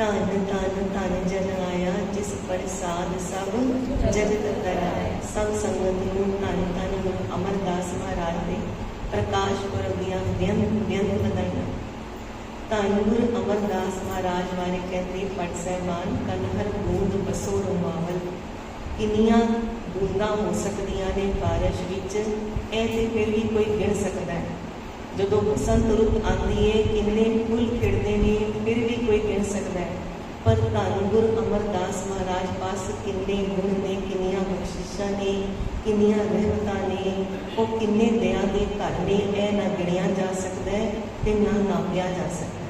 धन धन धन जन आया जिस प्रसाद सब जगत कराया। सब संगत नूं धन धन गुरु अमरदास महाराज दे प्रकाश पुरब दियां बेअंत बेअंत बधाइयां। धन गुरु अमरदास महाराज बारे कहते पट सहबान कन हर बूंद बसो रुमावल। किन्नियां बूंदा हो सकदियां ने बारिश विच, ऐ ते फिर भी कोई गिण सकदा है। जदों बसंत रुत आती है किन्ने फुल खिड़ते ने फिर भी कोई गिण सकता है। पर धन गुरु अमरदास महाराज पास किन्ने गुण ने, किन्नियां बख्शिशां ने, किन्नियां रहमतां ने, वो किन्ने दया दे घर ने, ऐ ना गिणिया जा सकता है ते ना नापिया जा सकता है।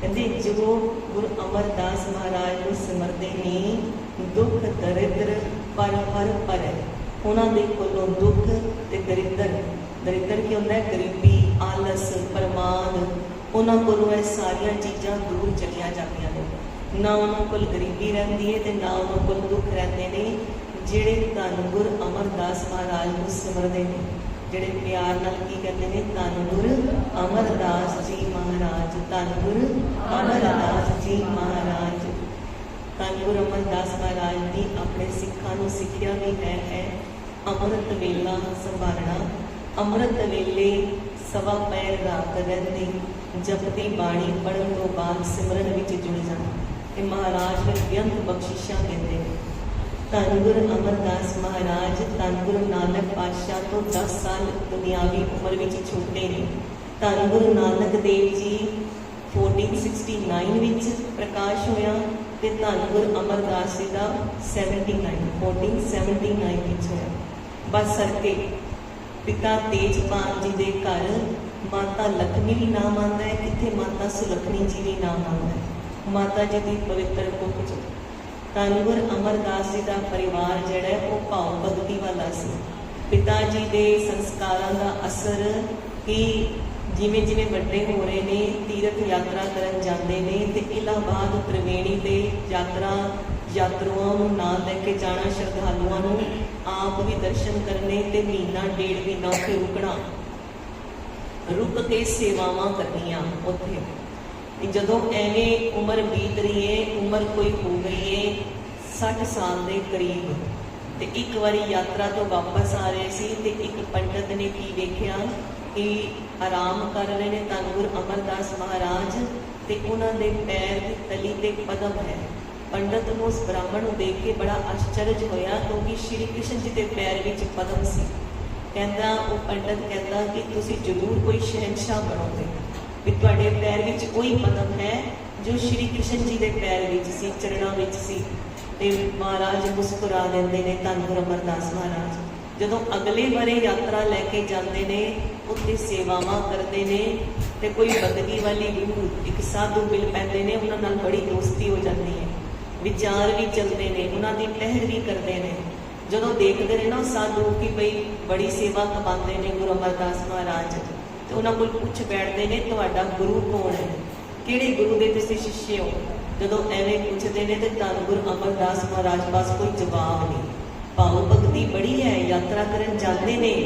कहते जो गुरु अमरदास महाराज को सिमरते ने दुख दरिद्र पर हर पर है। उन्होंने दे कोलों दुख ते दरिद्र की होंदा है गरीबी, आलस, प्रमाद, उन्होंने कोलों सारिया चीज़ां दूर चलिया जांदियां ने। ना उन्होंने कोल गरीबी रहिंदी है ते ना उन्होंने कोल दुख रहिंदे ने। जिहड़े धन गुरु अमरदास महाराज को सिमरदे ने, जिहड़े प्यार नाल की कहते हैं धन गुरु अमरदास जी महाराज, धन गुरु अमरदास जी महाराज। धन गुरु अमरदास महाराज की अपने सिखां नूं सिक्ख्या भी है अमृत वेला संभालना। अमृत वेले सवा पैर रात रहते जपती बाणी पढ़न तो बाद सिमरन विच जुड़ जाना। ये महाराज फिर बेअंत बख्शिशां देंदे ने। धन गुरु अमरदास महाराज धन गुरु नानक पातशाह तो 10 साल दुनियावी उम्र विच छोटे ने। धन गुरु नानक देव जी 1469 विच प्रकाश होया ते धन गुरु अमरदास जी का 1479 विच होया। बस सरके पिता तेजपाल जी के घर माता लक्ष्मी भी नाम आता है, कितने माता सुलखनी जी भी नाम आता है। माता जी की पवित्र कुख च धन गुरु अमरदास जी का परिवार जिहड़ा है वो भाव भगती वाला सी। पिता जी के संस्कारों का असर कि जिमें जिमें वड्डे हो रहे ने तीर्थ यात्रा करन जाते हैं तो इलाहाबाद त्रिवेणी के यात्रुओं नाल लैके जाना, श्रद्धालुओं आप भी दर्शन करने ते महीना डेढ़ महीना उत्थे रुक के सेवावां करनियां। उत्थे जदों एवें उम्र बीत रही है, उम्र कोई हो गई है 60 साल के करीब, तो एक बारी यात्रा तो वापस आ रहे सी ते एक पंडित ने की वेख्या कि आराम कर रहे हैं धन गुरु अमरदास महाराज ते उन्हां दे पैर की तली ते पदम है। पंडित को उस ब्राह्मण को देख के बड़ा आश्चर्य होया क्योंकि श्री कृष्ण जी के पैर विच पदम सी। कहता वो पंडित कहता कि तुसी जरूर कोई शहनशाह बनोगे भी तुहाडे पैर विच कोई पदम है जो श्री कृष्ण जी के पैर विच सी, चरणों विच सी। ते महाराज मुस्कुरा देंदे ने धन गुरु अमरदास महाराज। जदों अगले बारे यात्रा लैके जाते हैं उत्थे सेवावां करते हैं तो कोई बदगी वाली रूह एक साधु मिल पैंदे ने, उन्हां नाल बड़ी दोस्ती हो जाती है, विचार भी चलते हैं, उन्होंने टहर भी करते हैं। जो देखते हैं ना साधु कि बई बड़ी सेवा कमाते हैं गुरु अमरदास महाराज, तो उन्होंने को पूछ बैठते हैं तुहाडा गुरु कौन है, किहड़े गुरु के तुसीं शिष्य हो। जो एवं पूछते हैं तो धन गुरु अमरदास महाराज पास कोई जवाब नहीं। भाव भगती बड़ी है, यात्रा करन जाते हैं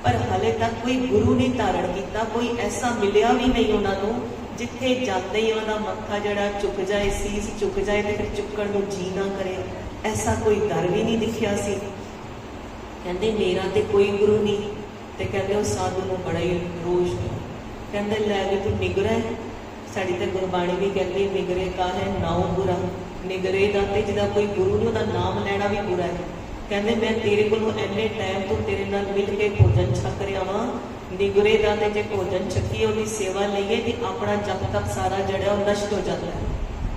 पर हाले तक कोई गुरु नहीं धारण किया, कोई ऐसा मिलिया भी नहीं उन्होंने जिथे जाते ही उन्होंने मत्था जड़ा झुक जाए, सीस झुक जाए तो फिर चुकण को जी ना करे, ऐसा कोई दर भी नहीं दिखिया सी। कहते मेरा तो कोई गुरु नहीं, तो कहते उस साधु को बड़ा ही रोष है। कहते लै भी तू निगर है, साड़ी तो गुरबाणी भी कहती निगरे का है नाउ बुरा। निगरे का तो जिदा कोई गुरु नहीं उसका नाम लेना भी बुरा है। कहते मैं तेरे को इन्ने टाइम तो तेरे नाल मिल के भोजन छक रहा वा, निगरे का तो जो भोजन छकीए उसकी सेवा लीए तो अपना जप तप सारा जड़ा नष्ट हो जाता है।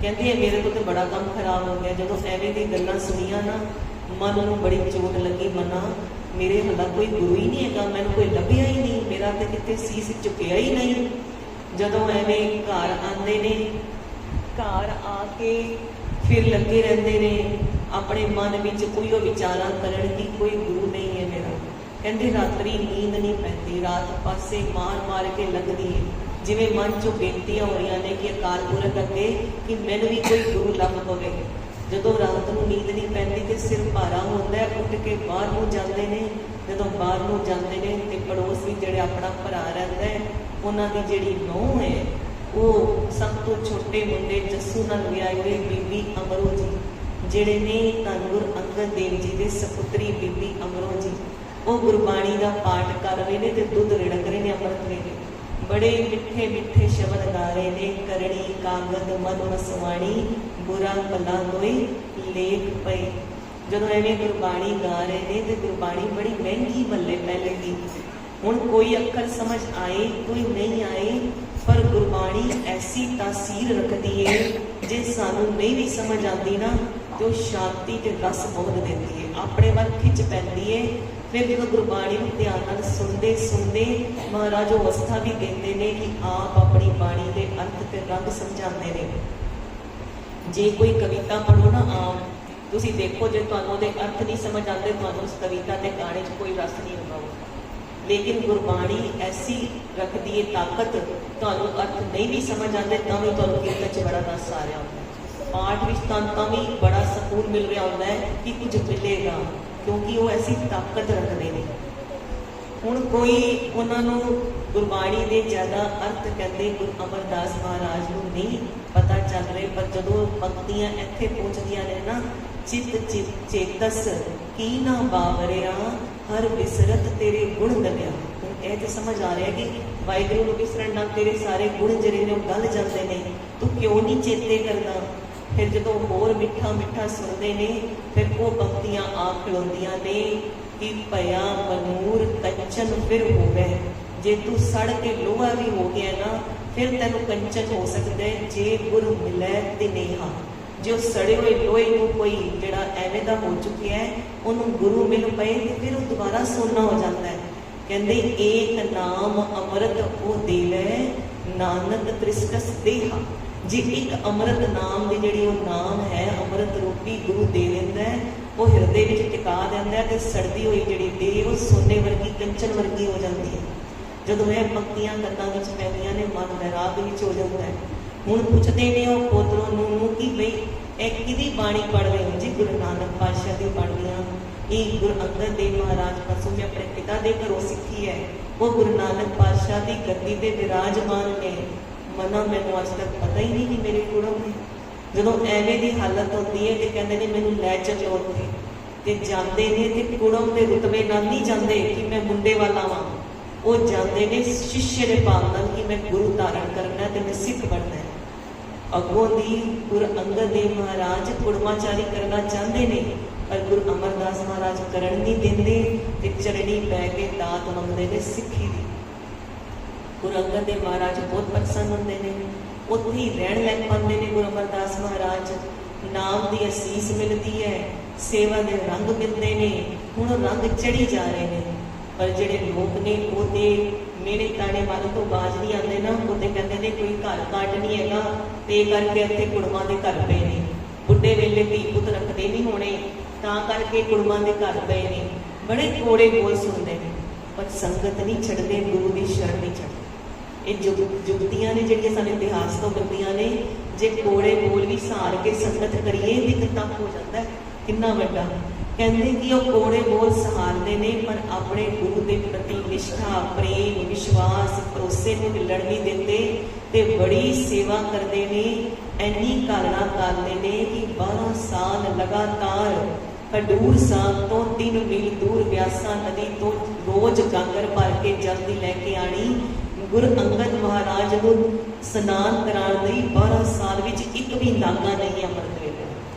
कहती है मेरे को तो बड़ा काम खराब हो गया। जो एवं की गल्लां सुनिया ना मन में बड़ी चोट लगी, मना मेरे हला कोई गुरु ही नहीं है, मैंने कोई लभ्या ही नहीं, मेरा तो कितने सीस झुकिया ही नहीं। जदों एवं घर आते ने, घर आके फिर लगे रहते ने अपने मन में कोई विचारा करन की कोई गुरु नहीं है मेरा। कहते रात्रि नींद नहीं पैती, रात पासे मार मार के लगती है, जिमें मन चो बेनतियां हो रही ने कि अकाल पुरख अगे कि मैनू भी कोई गुरु लभ पवे। जो रात को नींद नहीं पैती तो सिर भारा होता है, उठ के बाहर को जाते हैं। जो बाहर को जाते हैं तो पड़ोस भी जोड़े अपना भरा रहता है, उन्होंने जी नूह है ਉਹ ਸਭ ਤੋਂ ਛੋਟੇ ਮੁੰਡੇ ਜੱਸੂ ਨਾਲ ਵਿਆਹੇ ਹੋਏ ਬੀਬੀ ਅਮਰੋ ਜੀ, ਜਿਹੜੇ ਨੇ ਧੰਨ ਗੁਰੂ ਅੰਗਦ ਦੇਵ ਜੀ ਦੇ ਸਪੁੱਤਰੀ ਬੀਬੀ ਅਮਰੋ ਜੀ, ਉਹ ਗੁਰਬਾਣੀ ਦਾ ਪਾਠ ਕਰ ਰਹੇ ਨੇ ਤੇ ਦੁੱਧ ਰਿੜਕ ਰਹੇ ਨੇ ਅੰਮ੍ਰਿਤ ਵੇਲੇ। ਬੜੇ ਮਿੱਠੇ ਮਿੱਠੇ ਸ਼ਬਦ ਗਾ ਰਹੇ ਨੇ, ਕਰਣੀ ਕਾਗਦ ਮਨ ਮਸਵਾਣੀ, ਬੁਰਾ ਭਲਾ ਕੋਈ ਲੇਖ ਪਈ। ਜਦੋਂ ਐਵੇਂ ਗੁਰਬਾਣੀ ਗਾ ਰਹੇ ਨੇ ਤੇ ਗੁਰਬਾਣੀ ਬੜੀ ਮਹਿੰਗੀ ਮੱਲੇ ਪੈ ਲੱਗੀ। ਹੁਣ ਕੋਈ ਅੱਖਰ ਸਮਝ ਆਏ ਕੋਈ ਨਹੀਂ ਆਏ, ਪਰ ਗੁਰਬਾਣੀ ਐਸੀ ਤਾਸੀਰ ਰੱਖਦੀ ਏ, ਜੇ ਸਾਨੂੰ ਨਹੀਂ ਵੀ ਸਮਝ ਆਉਂਦੀ ਨਾ ਤੇ ਉਹ ਸ਼ਾਂਤੀ ਤੇ ਰਸ ਬਹੁਤ ਦਿੰਦੀ ਏ, ਆਪਣੇ ਵੱਲ ਖਿੱਚ ਪੈਂਦੀ ਏ। ਫਿਰ ਜਦੋਂ ਗੁਰਬਾਣੀ ਨੂੰ ਧਿਆਨ ਨਾਲ ਸੁਣਦੇ ਸੁਣਦੇ ਮਹਾਰਾਜ ਉਹ ਅਵਸਥਾ ਵੀ ਦਿੰਦੇ ਨੇ ਕਿ ਆਪ ਆਪਣੀ ਬਾਣੀ ਦੇ ਅਰਥ ਤੇ ਰੰਗ ਸਮਝਾਉਂਦੇ ਨੇ। ਜੇ ਕੋਈ ਕਵਿਤਾ ਪੜ੍ਹੋ ਨਾ ਆਮ, ਤੁਸੀਂ ਦੇਖੋ ਜੇ ਤੁਹਾਨੂੰ ਉਹਦੇ ਅਰਥ ਨਹੀਂ ਸਮਝ ਆਉਂਦੇ, ਤੁਹਾਨੂੰ ਉਸ ਕਵਿਤਾ ਤੇ ਗਾਣੇ 'ਚ ਕੋਈ ਰਸ ਨਹੀਂ ਆਊਗਾ। ਲੇਕਿਨ ਗੁਰਬਾਣੀ ਐਸੀ ਰੱਖਦੀ ਹੈ ਤਾਕਤ, ਤੁਹਾਨੂੰ ਅਰਥ ਨਹੀਂ ਵੀ ਸਮਝ ਆਉਂਦੇ ਤਾਂ ਵੀ ਤੁਹਾਨੂੰ ਕੀਰਤਨ 'ਚ ਬੜਾ ਰਸ ਆ ਰਿਹਾ ਹੁੰਦਾ ਹੈ, ਪਾਠ ਵਿੱਚ ਤਾਂ ਵੀ ਬੜਾ ਸਕੂਨ ਮਿਲ ਰਿਹਾ ਹੁੰਦਾ ਹੈ ਕਿ ਕੁਝ ਮਿਲੇਗਾ, ਕਿਉਂਕਿ ਉਹ ਐਸੀ ਤਾਕਤ ਰੱਖਦੇ ਨੇ। ਹੁਣ ਕੋਈ ਉਹਨਾਂ ਨੂੰ ਗੁਰਬਾਣੀ ਦੇ ਜ਼ਿਆਦਾ ਅਰਥ ਕਹਿੰਦੇ ਗੁਰੂ ਅਮਰਦਾਸ ਮਹਾਰਾਜ ਨੂੰ ਨਹੀਂ ਪਤਾ ਚੱਲ ਰਹੇ, ਪਰ ਜਦੋਂ ਪੰਕਤੀਆਂ ਇੱਥੇ ਪਹੁੰਚਦੀਆਂ ਨੇ ਨਾ, ਚਿੱਤ ਚੇਤਸ ਕੀ ਨਾ ਬਾਵਰਿਆ, ਹਰ ਵਿਸਰਤ ਤੇਰੇ ਗੁਣ ਗਲਿਆ। ਹੁਣ ਇਹ ਤੇ ਸਮਝ ਆ ਰਿਹਾ ਕਿ ਵਾਹਿਗੁਰੂ ਨੂੰ ਵਿਸਰਨ ਨਾਲ ਤੇਰੇ ਸਾਰੇ ਗੁਣ ਜਿਹੜੇ ਨੇ ਉਹ ਗਲ ਜਾਂਦੇ ਨੇ, ਤੂੰ ਕਿਉਂ ਨਹੀਂ ਚੇਤੇ ਕਰਦਾ। ਫਿਰ ਜਦੋਂ ਹੋਰ ਮਿੱਠਾ ਮਿੱਠਾ ਸੁਣਦੇ ਨੇ, ਫਿਰ ਉਹ ਪੰਕਤੀਆਂ ਆ ਖਲੋਂਦੀਆਂ ਨੇ ਕਿ ਭਇਆ ਮਨੂਰ ਕੰਚਨ ਫਿਰ ਹੋਵੇ। ਜੇ ਤੂੰ ਸੜ ਕੇ ਲੋਹਾ ਵੀ ਹੋ ਗਿਆ ਨਾ, ਫਿਰ ਤੈਨੂੰ ਕੰਚਨ ਹੋ ਸਕਦਾ ਹੈ ਜੇ ਗੁਰੂ ਮਿਲੇ ਤੇ ਨੇਹਾ। ਜੋ ਸੜੇ ਹੋਏ ਲੋਹੇ ਨੂੰ ਕੋਈ ਜਿਹੜਾ ਐਵੇਂ ਦਾ ਹੋ ਚੁੱਕਿਆ ਹੈ, ਉਹਨੂੰ ਗੁਰੂ ਮਿਲ ਪਏ ਤੇ ਫਿਰ ਉਹ ਦੁਬਾਰਾ ਸੋਨਾ ਹੋ ਜਾਂਦਾ ਹੈ। ਕਹਿੰਦੇ ਏਕ ਨਾਮ ਅੰਮ੍ਰਿਤ ਉਹ ਦੇ ਲੈ, ਨਾਨਕ ਤ੍ਰਿਸਕਸ ਦੇਹਾ। ਜੇ ਇੱਕ ਅੰਮ੍ਰਿਤ ਨਾਮ ਦੀ ਜਿਹੜੀ ਉਹ ਨਾਮ ਹੈ, ਅੰਮ੍ਰਿਤ ਰੂਪੀ ਗੁਰੂ ਦੇ ਦਿੰਦਾ ਹੈ, ਉਹ ਹਿਰਦੇ ਵਿੱਚ ਟਿਕਾ ਦਿੰਦਾ ਤੇ ਸੜਦੀ ਹੋਈ ਜਿਹੜੀ ਦੇਹ ਉਹ ਸੋਨੇ ਵਰਗੀ ਕੰਚਨ ਵਰਗੀ ਹੋ ਜਾਂਦੀ ਹੈ। ਜਦੋਂ ਇਹ ਪੰਕਤੀਆਂ ਕੰਨਾਂ ਵਿੱਚ ਪੈਂਦੀਆਂ ਨੇ, ਮਨ ਵੈਰਾਗ ਵਿੱਚ ਹੋ ਜਾਂਦਾ ਹੈ। ਹੁਣ ਪੁੱਛਦੇ ਨੇ ਉਹ ਪੋਤਰੋਂ ਨੂੰ ਕਿ ਬਈ ਇਹ ਕਿਹਦੀ ਬਾਣੀ ਪੜ੍ਹ ਰਹੇ ਹੋ ਜੀ? ਗੁਰੂ ਨਾਨਕ ਪਾਤਸ਼ਾਹ ਦੀ ਪੜ੍ਹਦੀਆਂ। ਇਹ ਗੁਰੂ ਅੰਗਦ ਦੇਵ ਮਹਾਰਾਜ ਪਾਸੋਂ ਮੈਂ ਆਪਣੇ ਪਿਤਾ ਦੇ ਘਰੋਂ ਸਿੱਖੀ ਹੈ। ਉਹ ਗੁਰੂ ਨਾਨਕ ਪਾਤਸ਼ਾਹ ਦੀ ਗੱਦੀ ਤੇ ਵਿਰਾਜਮਾਨ ਨੇ। ਮਨਾ ਮੈਨੂੰ ਅੱਜ ਤੱਕ ਪਤਾ ਹੀ ਨਹੀਂ ਕਿ ਮੇਰੇ ਕੁੜਮ ਨੇ। ਜਦੋਂ ਐਵੇਂ ਦੀ ਹਾਲਤ ਹੁੰਦੀ ਹੈ ਤੇ ਕਹਿੰਦੇ ਨੇ ਮੈਨੂੰ ਲੈ ਚੱਲੋ ਉੱਥੇ, ਤੇ ਜਾਂਦੇ ਨੇ ਤੇ ਕੁੜਮ ਦੇ ਰੁਤਬੇ ਨਾਲ ਨਹੀਂ ਜਾਂਦੇ ਕਿ ਮੈਂ ਮੁੰਡੇ ਵਾਲਾ ਵਾਂ, ਉਹ ਜਾਂਦੇ ਨੇ ਸ਼ਿਸ਼ੇ ਦੇ ਭਾਵ ਨਾਲ ਕਿ ਮੈਂ ਗੁਰੂ ਧਾਰਨ ਕਰਨਾ ਤੇ ਮੈਂ ਸਿੱਖ ਬਣਨਾ ਹੈ। ਅੱਗੋਂ ਦੀ ਗੁਰੂ ਅੰਗਦ ਦੇਵ ਮਹਾਰਾਜ ਕੁੜਮਾਚਾਰੀ ਕਰਨਾ ਚਾਹੁੰਦੇ ਨੇ, ਪਰ ਗੁਰੂ ਅਮਰਦਾਸ ਮਹਾਰਾਜ ਕਰਨ ਨਹੀਂ ਦਿੰਦੇ ਤੇ ਚਰਣੀ ਪੈ ਕੇ ਦਾਤ ਮੰਗਦੇ ਨੇ ਸਿੱਖੀ ਦੀ। ਗੁਰੂ ਅੰਗਦ ਦੇਵ ਮਹਾਰਾਜ ਬਹੁਤ ਪ੍ਰਸੰਨ ਹੁੰਦੇ ਨੇ, ਉੱਥੇ ਹੀ ਰਹਿਣ ਲੱਗ ਪੈਂਦੇ ਨੇ ਗੁਰੂ ਅਮਰਦਾਸ ਮਹਾਰਾਜ। ਨਾਮ ਦੀ ਅਸੀਸ ਮਿਲਦੀ ਹੈ, ਸੇਵਾ ਦੇ ਰੰਗ ਮਿਲਦੇ ਨੇ। ਹੁਣ ਰੰਗ ਚੜੀ ਜਾ ਰਹੇ ਨੇ, ਪਰ ਜਿਹੜੇ ਲੋਕ ਨੇ ਉਹਦੇ ਮੇਰੇ ਤਾਣੇ ਮਾਰਨ ਤੋਂ ਬਾਜ਼ ਨਹੀਂ ਆਉਂਦੇ ਨਾ। ਉਹਦੇ ਕਹਿੰਦੇ ਨੇ ਕੋਈ ਘਰ ਕਾਟ ਨਹੀਂ ਹੈਗਾ, ਤੇ ਕਰਕੇ ਇੱਥੇ ਕੁੜਮਾਂ ਦੇ ਘਰ ਪਏ ਨੇ। ਬੁੱਢੇ ਵੇਲੇ ਧੀ ਪੁੱਤ ਰੱਖਦੇ ਨਹੀਂ ਹੋਣੇ, ਤਾਂ ਕਰਕੇ ਕੁੜਮਾਂ ਦੇ ਘਰ ਪਏ ਨੇ। ਬੜੇ ਕੋੜੇ ਬੋਲ ਸੁਣਦੇ ਨੇ, ਪਰ ਸੰਗਤ ਨਹੀਂ ਛੱਡਦੇ, ਗੁਰੂ ਦੀ ਸ਼ਰਨ ਨਹੀਂ ਛੱਡਦੇ। ਇਹ ਜੁਗਤੀਆਂ ਨੇ ਜਿਹੜੀਆਂ ਸਾਡੇ ਇਤਿਹਾਸ ਤੋਂ ਮਿਲਦੀਆਂ ਨੇ। ਜੇ ਕੋੜੇ ਬੋਲ ਵੀ ਸਹਾਰ ਕੇ ਸੰਗਤ ਕਰੀਏ ਤੇ ਕਿੰਨਾ ਹੋ ਜਾਂਦਾ ਕਿੰਨਾ ਵੱਡਾ। ਕਹਿੰਦੇ ਕਿ ਉਹ ਕੋੜੇ ਬੋਲ ਸਹਾਰਦੇ ਨੇ, ਪਰ ਆਪਣੇ ਗੁਰੂ ਦੇ ਪ੍ਰਤੀ ਨਿਸ਼ਠਾ, ਪ੍ਰੇਮ, ਵਿਸ਼ਵਾਸ, ਭਰੋਸੇ ਨੂੰ ਹਿੱਲਣ ਨਹੀਂ ਦਿੰਦੇ ਤੇ ਬੜੀ ਸੇਵਾ ਕਰਦੇ ਨੇ। ਇੰਨੀ ਘਾਲਣਾ ਕਰਦੇ ਨੇ ਕਿ 12 ਸਾਲ ਲਗਾਤਾਰ ਖਡੂਰ ਸਾਹਿਬ ਤੋਂ 3 ਮੀਲ ਦੂਰ ਬਿਆਸਾ ਨਦੀ ਤੋਂ ਰੋਜ਼ ਗਾਗਰ ਭਰ ਕੇ ਜਲ ਦੀ ਲੈ ਕੇ ਆਣੀ। ਗੁਰੂ ਅੰਗਦ ਮਹਾਰਾਜ ਨੂੰ ਸਨਾਨ ਕਰਾਉਣ ਲਈ 12 ਸਾਲ ਵਿੱਚ ਇੱਕ ਵੀ ਨਾਗਾ ਨਹੀਂ ਅੰਮ੍ਰਿਤ ਵੇਲੇ।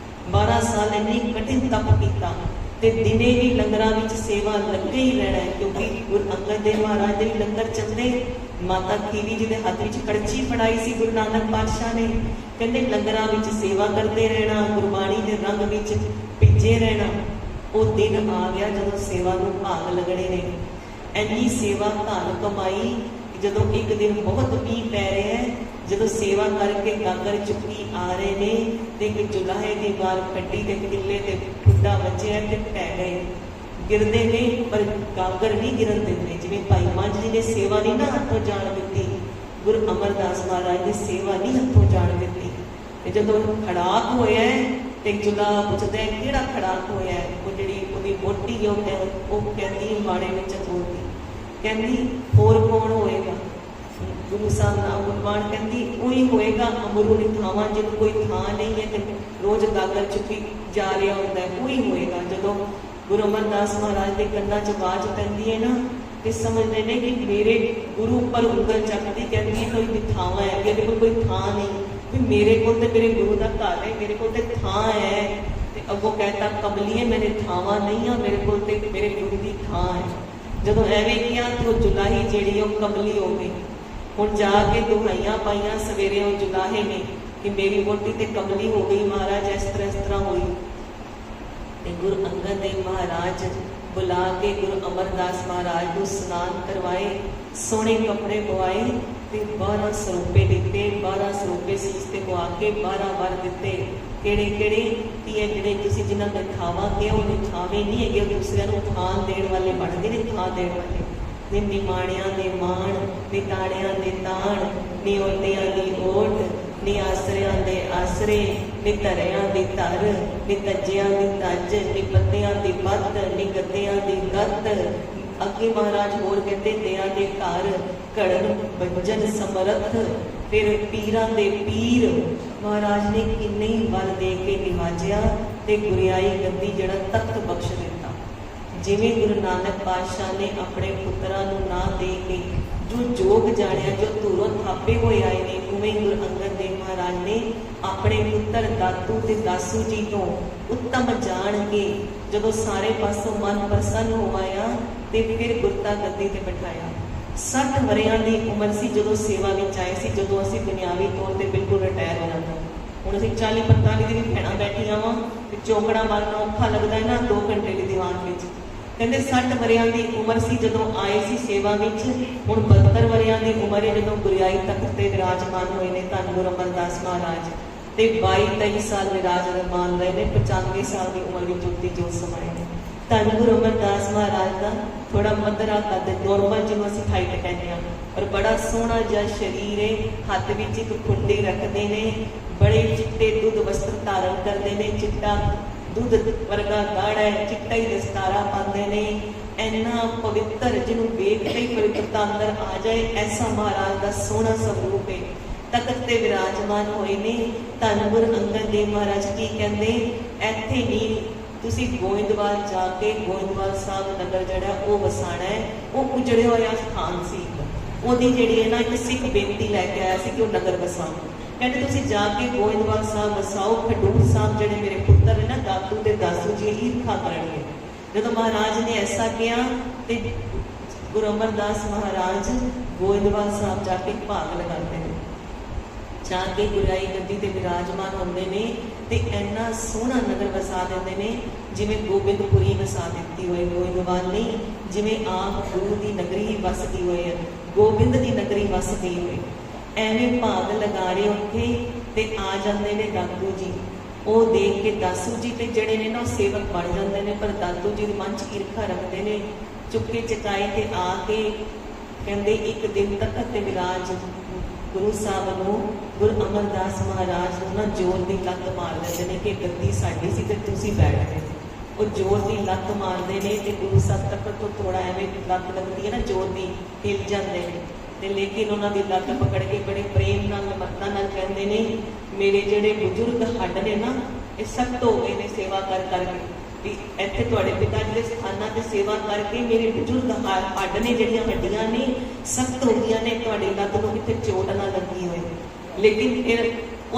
12 ਸਾਲ ਇੰਨੀ ਕਠਿਨ ਤਪ ਕੀਤਾ ਤੇ ਦਿਨੇ ਵੀ ਲੰਗਰਾਂ ਵਿੱਚ ਸੇਵਾ ਲੱਗੇ ਹੀ ਰਹਿਣਾ, ਕਿਉਂਕਿ ਗੁਰੂ ਅੰਗਦ ਦੇਵ ਮਹਾਰਾਜ ਦੇ ਲੰਗਰ ਚੱਲਦੇ। ਮਾਤਾ ਖੀਵੀ ਜੀ ਦੇ ਹੱਥ ਵਿੱਚ ਕੜਛੀ ਫੜਾਈ ਸੀ ਗੁਰੂ ਨਾਨਕ ਪਾਤਸ਼ਾਹ ਨੇ। ਕਹਿੰਦੇ ਲੰਗਰਾਂ ਵਿੱਚ ਸੇਵਾ ਕਰਦੇ ਰਹਿਣਾ, ਗੁਰਬਾਣੀ ਦੇ ਰੰਗ ਵਿੱਚ ਭਿੱਜੇ ਰਹਿਣਾ। ਉਹ ਦਿਨ ਆ ਗਿਆ ਜਦੋਂ ਸੇਵਾ ਨੂੰ ਭਾਗ ਲੱਗਣੇ ਨੇ। ਇੰਨੀ ਸੇਵਾ ਧਨ ਕਮਾਈ। ਜਦੋਂ ਇੱਕ ਦਿਨ ਬਹੁਤ ਮੀਂਹ ਪੈ ਰਿਹਾ ਹੈ, ਜਦੋਂ ਸੇਵਾ ਕਰਕੇ ਗਾਗਰ ਚੁੱਕੀ ਆ ਰਹੇ ਨੇ ਤੇ ਇੱਕ ਜੁਲਾਹੇ ਦੀ ਵਾਰ ਕੱਢੀ ਤੇ ਕਿੱਲੇ ਤੇ ਠੁੱਡਾ ਵੱਜਿਆ ਤੇ ਪੈ ਗਏ। ਗਿਰਦੇ ਨੇ ਪਰ ਗਾਗਰ ਨਹੀਂ ਗਿਰਨ ਦਿੰਦੇ। ਜਿਵੇਂ ਭਾਈ ਮੰਝ ਜੀ ਨੇ ਸੇਵਾ ਨਹੀਂ ਨਾ ਹੱਥੋਂ ਜਾਣ ਦਿੱਤੀ, ਗੁਰੂ ਅਮਰਦਾਸ ਮਹਾਰਾਜ ਦੀ ਸੇਵਾ ਨਹੀਂ ਹੱਥੋਂ ਜਾਣ ਦਿੱਤੀ। ਤੇ ਜਦੋਂ ਖੜਾਕ ਹੋਇਆ ਤੇ ਜੁਲਾ ਪੁੱਛਦਾ ਕਿਹੜਾ ਖੜਾਕ ਹੋਇਆ? ਉਹ ਜਿਹੜੀ ਉਹਦੀ ਮੋਟੀ ਉਹ ਕਹਿੰਦੀ ਮਾੜੇ ਵਿੱਚ ਬੋਲਦੀ, ਕਹਿੰਦੀ ਹੋਰ ਕੌਣ ਹੋਏਗਾ? गुरु साहब नाम गुरबाण कहती वही होएगा अमरू ने थावां जिन्हों कोई थां नहीं है तो रोज गागर चुकी जा रहा होता है वही होएगा। जो गुरु अमरदास महाराज के कन्ना च आवाज पैंदी है ना तो समझते हैं कि मेरे गुरु पर उंगल चकती कहती है कोई थावां है मेरे को कोई थां नहीं भी मेरे को तो मेरे गुरु का घर है मेरे को तो थां है। तो अगों कहता कमलीए मेरे थावां नहीं है मेरे को तो मेरे गुरु की थां है। जो एवं किया तो जुलाही जी कमली हो गई। हुण जाके दुहाइयां पाइया सवेरे वो जुलाहे ने कि मेरी वोटी ते कमली हो गई महाराज इस तरह हुई। ते गुरु अंगद देव महाराज बुला के गुरु अमरदास महाराज को स्नान करवाए सोने कपड़े पवाए ते 12 रुपये दिते 12 रुपये सीस ते पवा के 12 वर दिते। किहड़े किहड़े कि ये जिहड़े तुसीं जिन्हां ने थावां किहा वो थावे नहीं है दूसरिਆਂ ਨੂੰ थां देण वाले बनदे ने थां देण वाले नी निमाणियां दे मान नी ताणियां दे ताण नी ओटियां दी ओट नी आसरियां दे आसरे नी धरियां दी धर नी तज्जियां दी तज नी पत्तियां दी पत्त नी गद्दियां दी गत्त। अगे महाराज होर कहते दियां दे घर घड़न बंजन समरथ फिर पीरां दे पीर। महाराज ने किन्ने ही वर दे के निवाजिया ते गुरियाई गद्दी जड़ा तख्त बख्श दिता। जिवें गुरु नानक पातशाह ने अपने पुत्रां नूं ना दे के जो जोग जाणिया जो धूरों थापे हुए आए ने उवें गुरु अंगद देव महाराज ने अपने पुत्र दातू ते दासू जी तो उत्तम जान के जदों सारे पासों मन प्रसन्न हो आया ते फिर गुरता गद्दी ते बिठाया। 60 वरियां दी उम्र सी जदों सेवा विच आए सी जदों असीं दुनियावी तौर ते बिल्कुल रिटायर हो जांदा। हुण असीं 40-45 दी भैणां बैठीआं वां ते चौकड़ा मारना औखा लगदा है ना 2 घंटे दी दीवान विच। कहते 60 वरियां की उम्र सी जदों आए सी सेवा विच। हुण 72 वरियां की उम्र है जदों गुरियाई तख्त ते विराजमान होए ने धन गुरु अमरदास महाराज ते 22-23 साल विराजमान रहे ने 95 साल की उम्र में ज्योति जोत समाए ने। धन गुरु अमरदास महाराज का थोड़ा मदरा कद नॉर्मल जिन्हों असीं हाइट कहते हैं पर बड़ा सोहना जिहा शरीर है। हाथ में एक खुंडी रखते हैं बड़े चिट्टे दुध वस्त्र धारण करते हैं चिट्टा दुध वर्गा गाढ़ा है चिट्टा ही दस्तारा पाते ने इन्ना पवित्र जिन्हों वेखते ही पवित्रता अंदर आ जाए ऐसा महाराज का सोहना स्वरूप है। तख्त ते विराजमान होए ने धन गुरु अंगद देव महाराज की कहते इत्थे नहीं तुसी गोइंदवाल जाके गोइंदवाल साहब नगर जड़ा वो वसाना है वो उजड़े होया स्थान सी ओदी जिहड़ी है ना एक सिख बेनती लैके आया सी कि वो नगर वसाओ। कहते तुसी जाके गोइंदवाल साहब वसाओ खडूर साहब जिहड़े मेरे पुत्र है ना दातू ते दासू जी ईर्खा करनगे। जदों महाराज ने ऐसा किया तो गुरु अमरदास महाराज गोइंदवाल साहब जाके भाग लगाते हैं जाके गुरियाई गद्दी ते विराजमान होंदे ने ते इन्ना सोहना नगर वसा देंदे ने जिवें गोबिंदपुरी वसा दित्ती होए गोइंदवाल नहीं जिवें आप गुरु की नगरी ही वसदी होए है गोबिंद की नगरी वसदी होए एवें भाग लगा रहे उत्थे ते आ जांदे ने दातू जी। वो देख के दासू जी ते जड़े ने ना सेवक बन जाते हैं पर दातू जी मन च ईर्खा रखते हैं चुके चकाए ते आके कहते एक दिन तक ते विराज गुरु साहब को गुरु अमरदास महाराज को ना जोर की लत्त मार देते हैं कि गद्दी साडी सी ते तुसीं बैठ गए। वो जोर की लत्त मारते हैं तो गुरु साहब तक तो थोड़ा एवं लत्त लगती है ना जोर की हिल जाते हैं ते लेकिन उन्होंने लत्त पकड़ के बड़े प्रेम नाल मत्ता नाल कहते हैं मेरे जेडे बुजुर्ग हड्ड ने ना ये सख्त हो गए ने सेवा कर करके भी इत्थे तुहाडे पिता जी के स्थानां ते सेवा करके मेरे बुजुर्ग हड्ड ने जिहड़ियां हड्डियां ने सख्त हो गई ने तुहाडी लत्त नूं किते चोट ना लगी होए। लेकिन फिर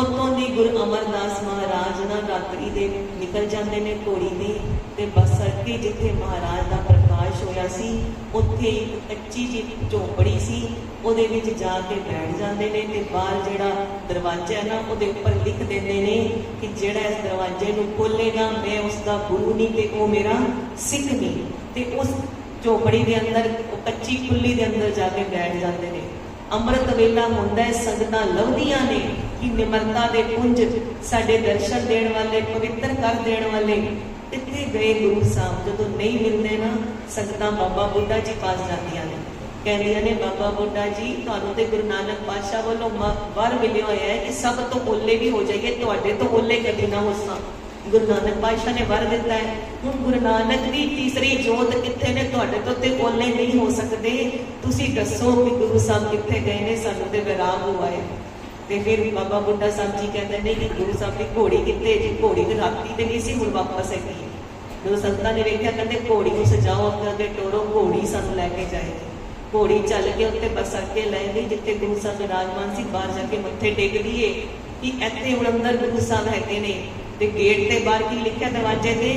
उतों दी गुरु अमरदास महाराज ना रात्रि दे निकल जाते हैं घोड़ी दी ते बसरके जिथे महाराज का प्रकाश होया सी उत्थे एक कच्ची जी झोपड़ी सी उहदे विच जाके बैठ जाते हैं ते बाहर जिहड़ा दरवाजा है ना उहदे उपर लिख देंदे ने कि जिहड़ा इस दरवाजे नूं खोलेगा मैं उसका गुरु नहीं ते वो मेरा सिख नहीं। ते उस झोपड़ी के अंदर कच्ची खुली के अंदर जाके बैठ जाते हैं। अमृत वेला हुंदा है संगतां लभदियां ने कि निमरता दे पुंज साडे दर्शन देण वाले पवित्र कर देण वाले इत्थे गए गुरु साहब जदों नहीं मिलते ना संगतां बाबा बुड्ढा जी पास जांदियां ने कहदियां ने बाबा बुड्ढा जी तुहानूं ते गुरु नानक पातशाह वालों वर मिलिया होया है कि सब तो ओले भी हो जाइए तुहाडे तो ओले कदी ना होसां गुरु नानक पातशाह ने वर दिता है। हुण गुरु नानक दी तीसरी जोत कित्थे ने, तुहाडे तो ते ओले नहीं हो सकते, तुसी दसो कि गुरु साहब कित्थे गए ने, सानू ते विराग हुआ है। ते फिर बाबा बुड्ढा साहब जी कहते हैं कि गुरु साहब की घोड़ी कित्थे जी, घोड़ी तो राती ते नहीं सी, हुण वापस हैगी। जो संतां ने वेख्या कहते घोड़ी को सजाओ, अगे अगे टोरो, घोड़ी सानू लैके जाएगी। घोड़ी चल के उत्ते बसर के लै गई जिथे गुरु साहब विराजमान सी। बाहर जाके मत्थे टेक दिए कि इत्थे हुण अंदर गुरु साहब हैगे ने। ते गेट ते बाहर की लिखिया दरवाजे ते,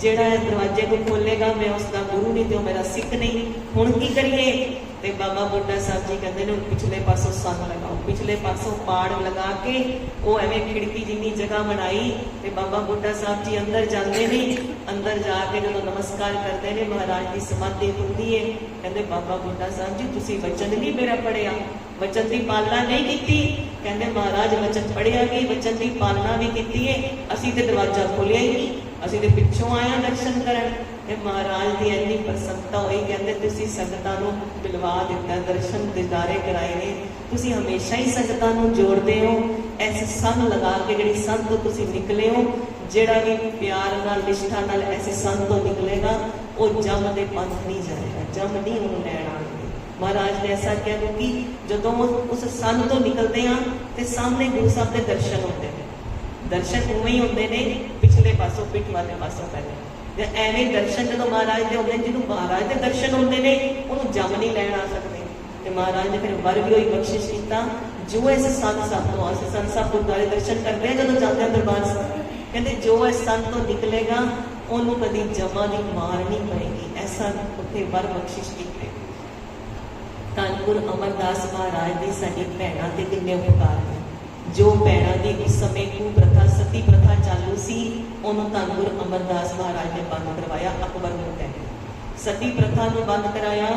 जेड़ा दरवाजे को खोलेगा मैं उसका गुरु नहीं, तो मेरा सिख नहीं। हुण की करिए? ते बाबा बुड्ढा साहब जी कहते हैं पिछले पासों सन लगाओ, पिछले पासों पाड़ लगा के वो एवं खिड़की जिन्नी जगह बनाई। ते बाबा बुड्ढा साहब जी अंदर जाते हैं। अंदर जाके जो नमस्कार करते हैं, महाराज की समाधि खुलती है। कहते बाबा बुड्ढा साहब जी तुसी वचन नहीं मेरा पढ़िया, वचन की पालना नहीं की। कहते महाराज वचन पढ़िया कि वचन की पालना भी की है, असी तो दरवाजा खोलिया ही नहीं, असी तो पिछों आया दर्शन करन। महाराज की इन्नी प्रसन्नता हुई, कहते तुसी संगतां नूं मिलवा दिता, दर्शन दीदारे कराए ने, तुसी हमेशा ही संगतां नूं जोड़ते हो। ऐसे सन लगा के जिहड़ी सन तो तुसी निकले हो, जिहड़ा भी प्यार नाल निष्ठा नाल ऐसे सन तो निकलेगा वो जम दे पंथ नहीं जाएगा, जम नहीं उन्होंने लैण आउणगे। महाराज ने ऐसा किया क्योंकि जदों उस सन तो निकलते हैं तो सामने गुरु साहब के दर्शन होते हैं। दर्शन उवें ही होंदे ने, पिछले पासों पिठ वाले पासों पहले एवें दर्शन जो महाराज के होंगे, जिन्होंने महाराज के दर्शन होंगे ने उन्होंने जम नहीं लैण आ सकते। तो महाराज ने फिर वर भी वही बख्शिश किया, जो इस संत साहब तो अस संत साहब गुरुद्वारे दर्शन करते हैं जो जाते हैं दरबार साहब, कहते जो इस संत तो निकलेगा उन्होंने कभी जमा की मार नहीं पड़ेगी, ऐसा उत्थे वर बख्शिश किए। धन गुरु अमरदास महाराज की साडी भैणां ते किन्ने उपकार ने। जो भैणां दी उस समय कुप्रथा सती प्रथा चालू सी, उन्होंने धन गुरु अमरदास महाराज ने बंद करवाया। अकबर नूं कहते सती प्रथा नूं बंद कराया,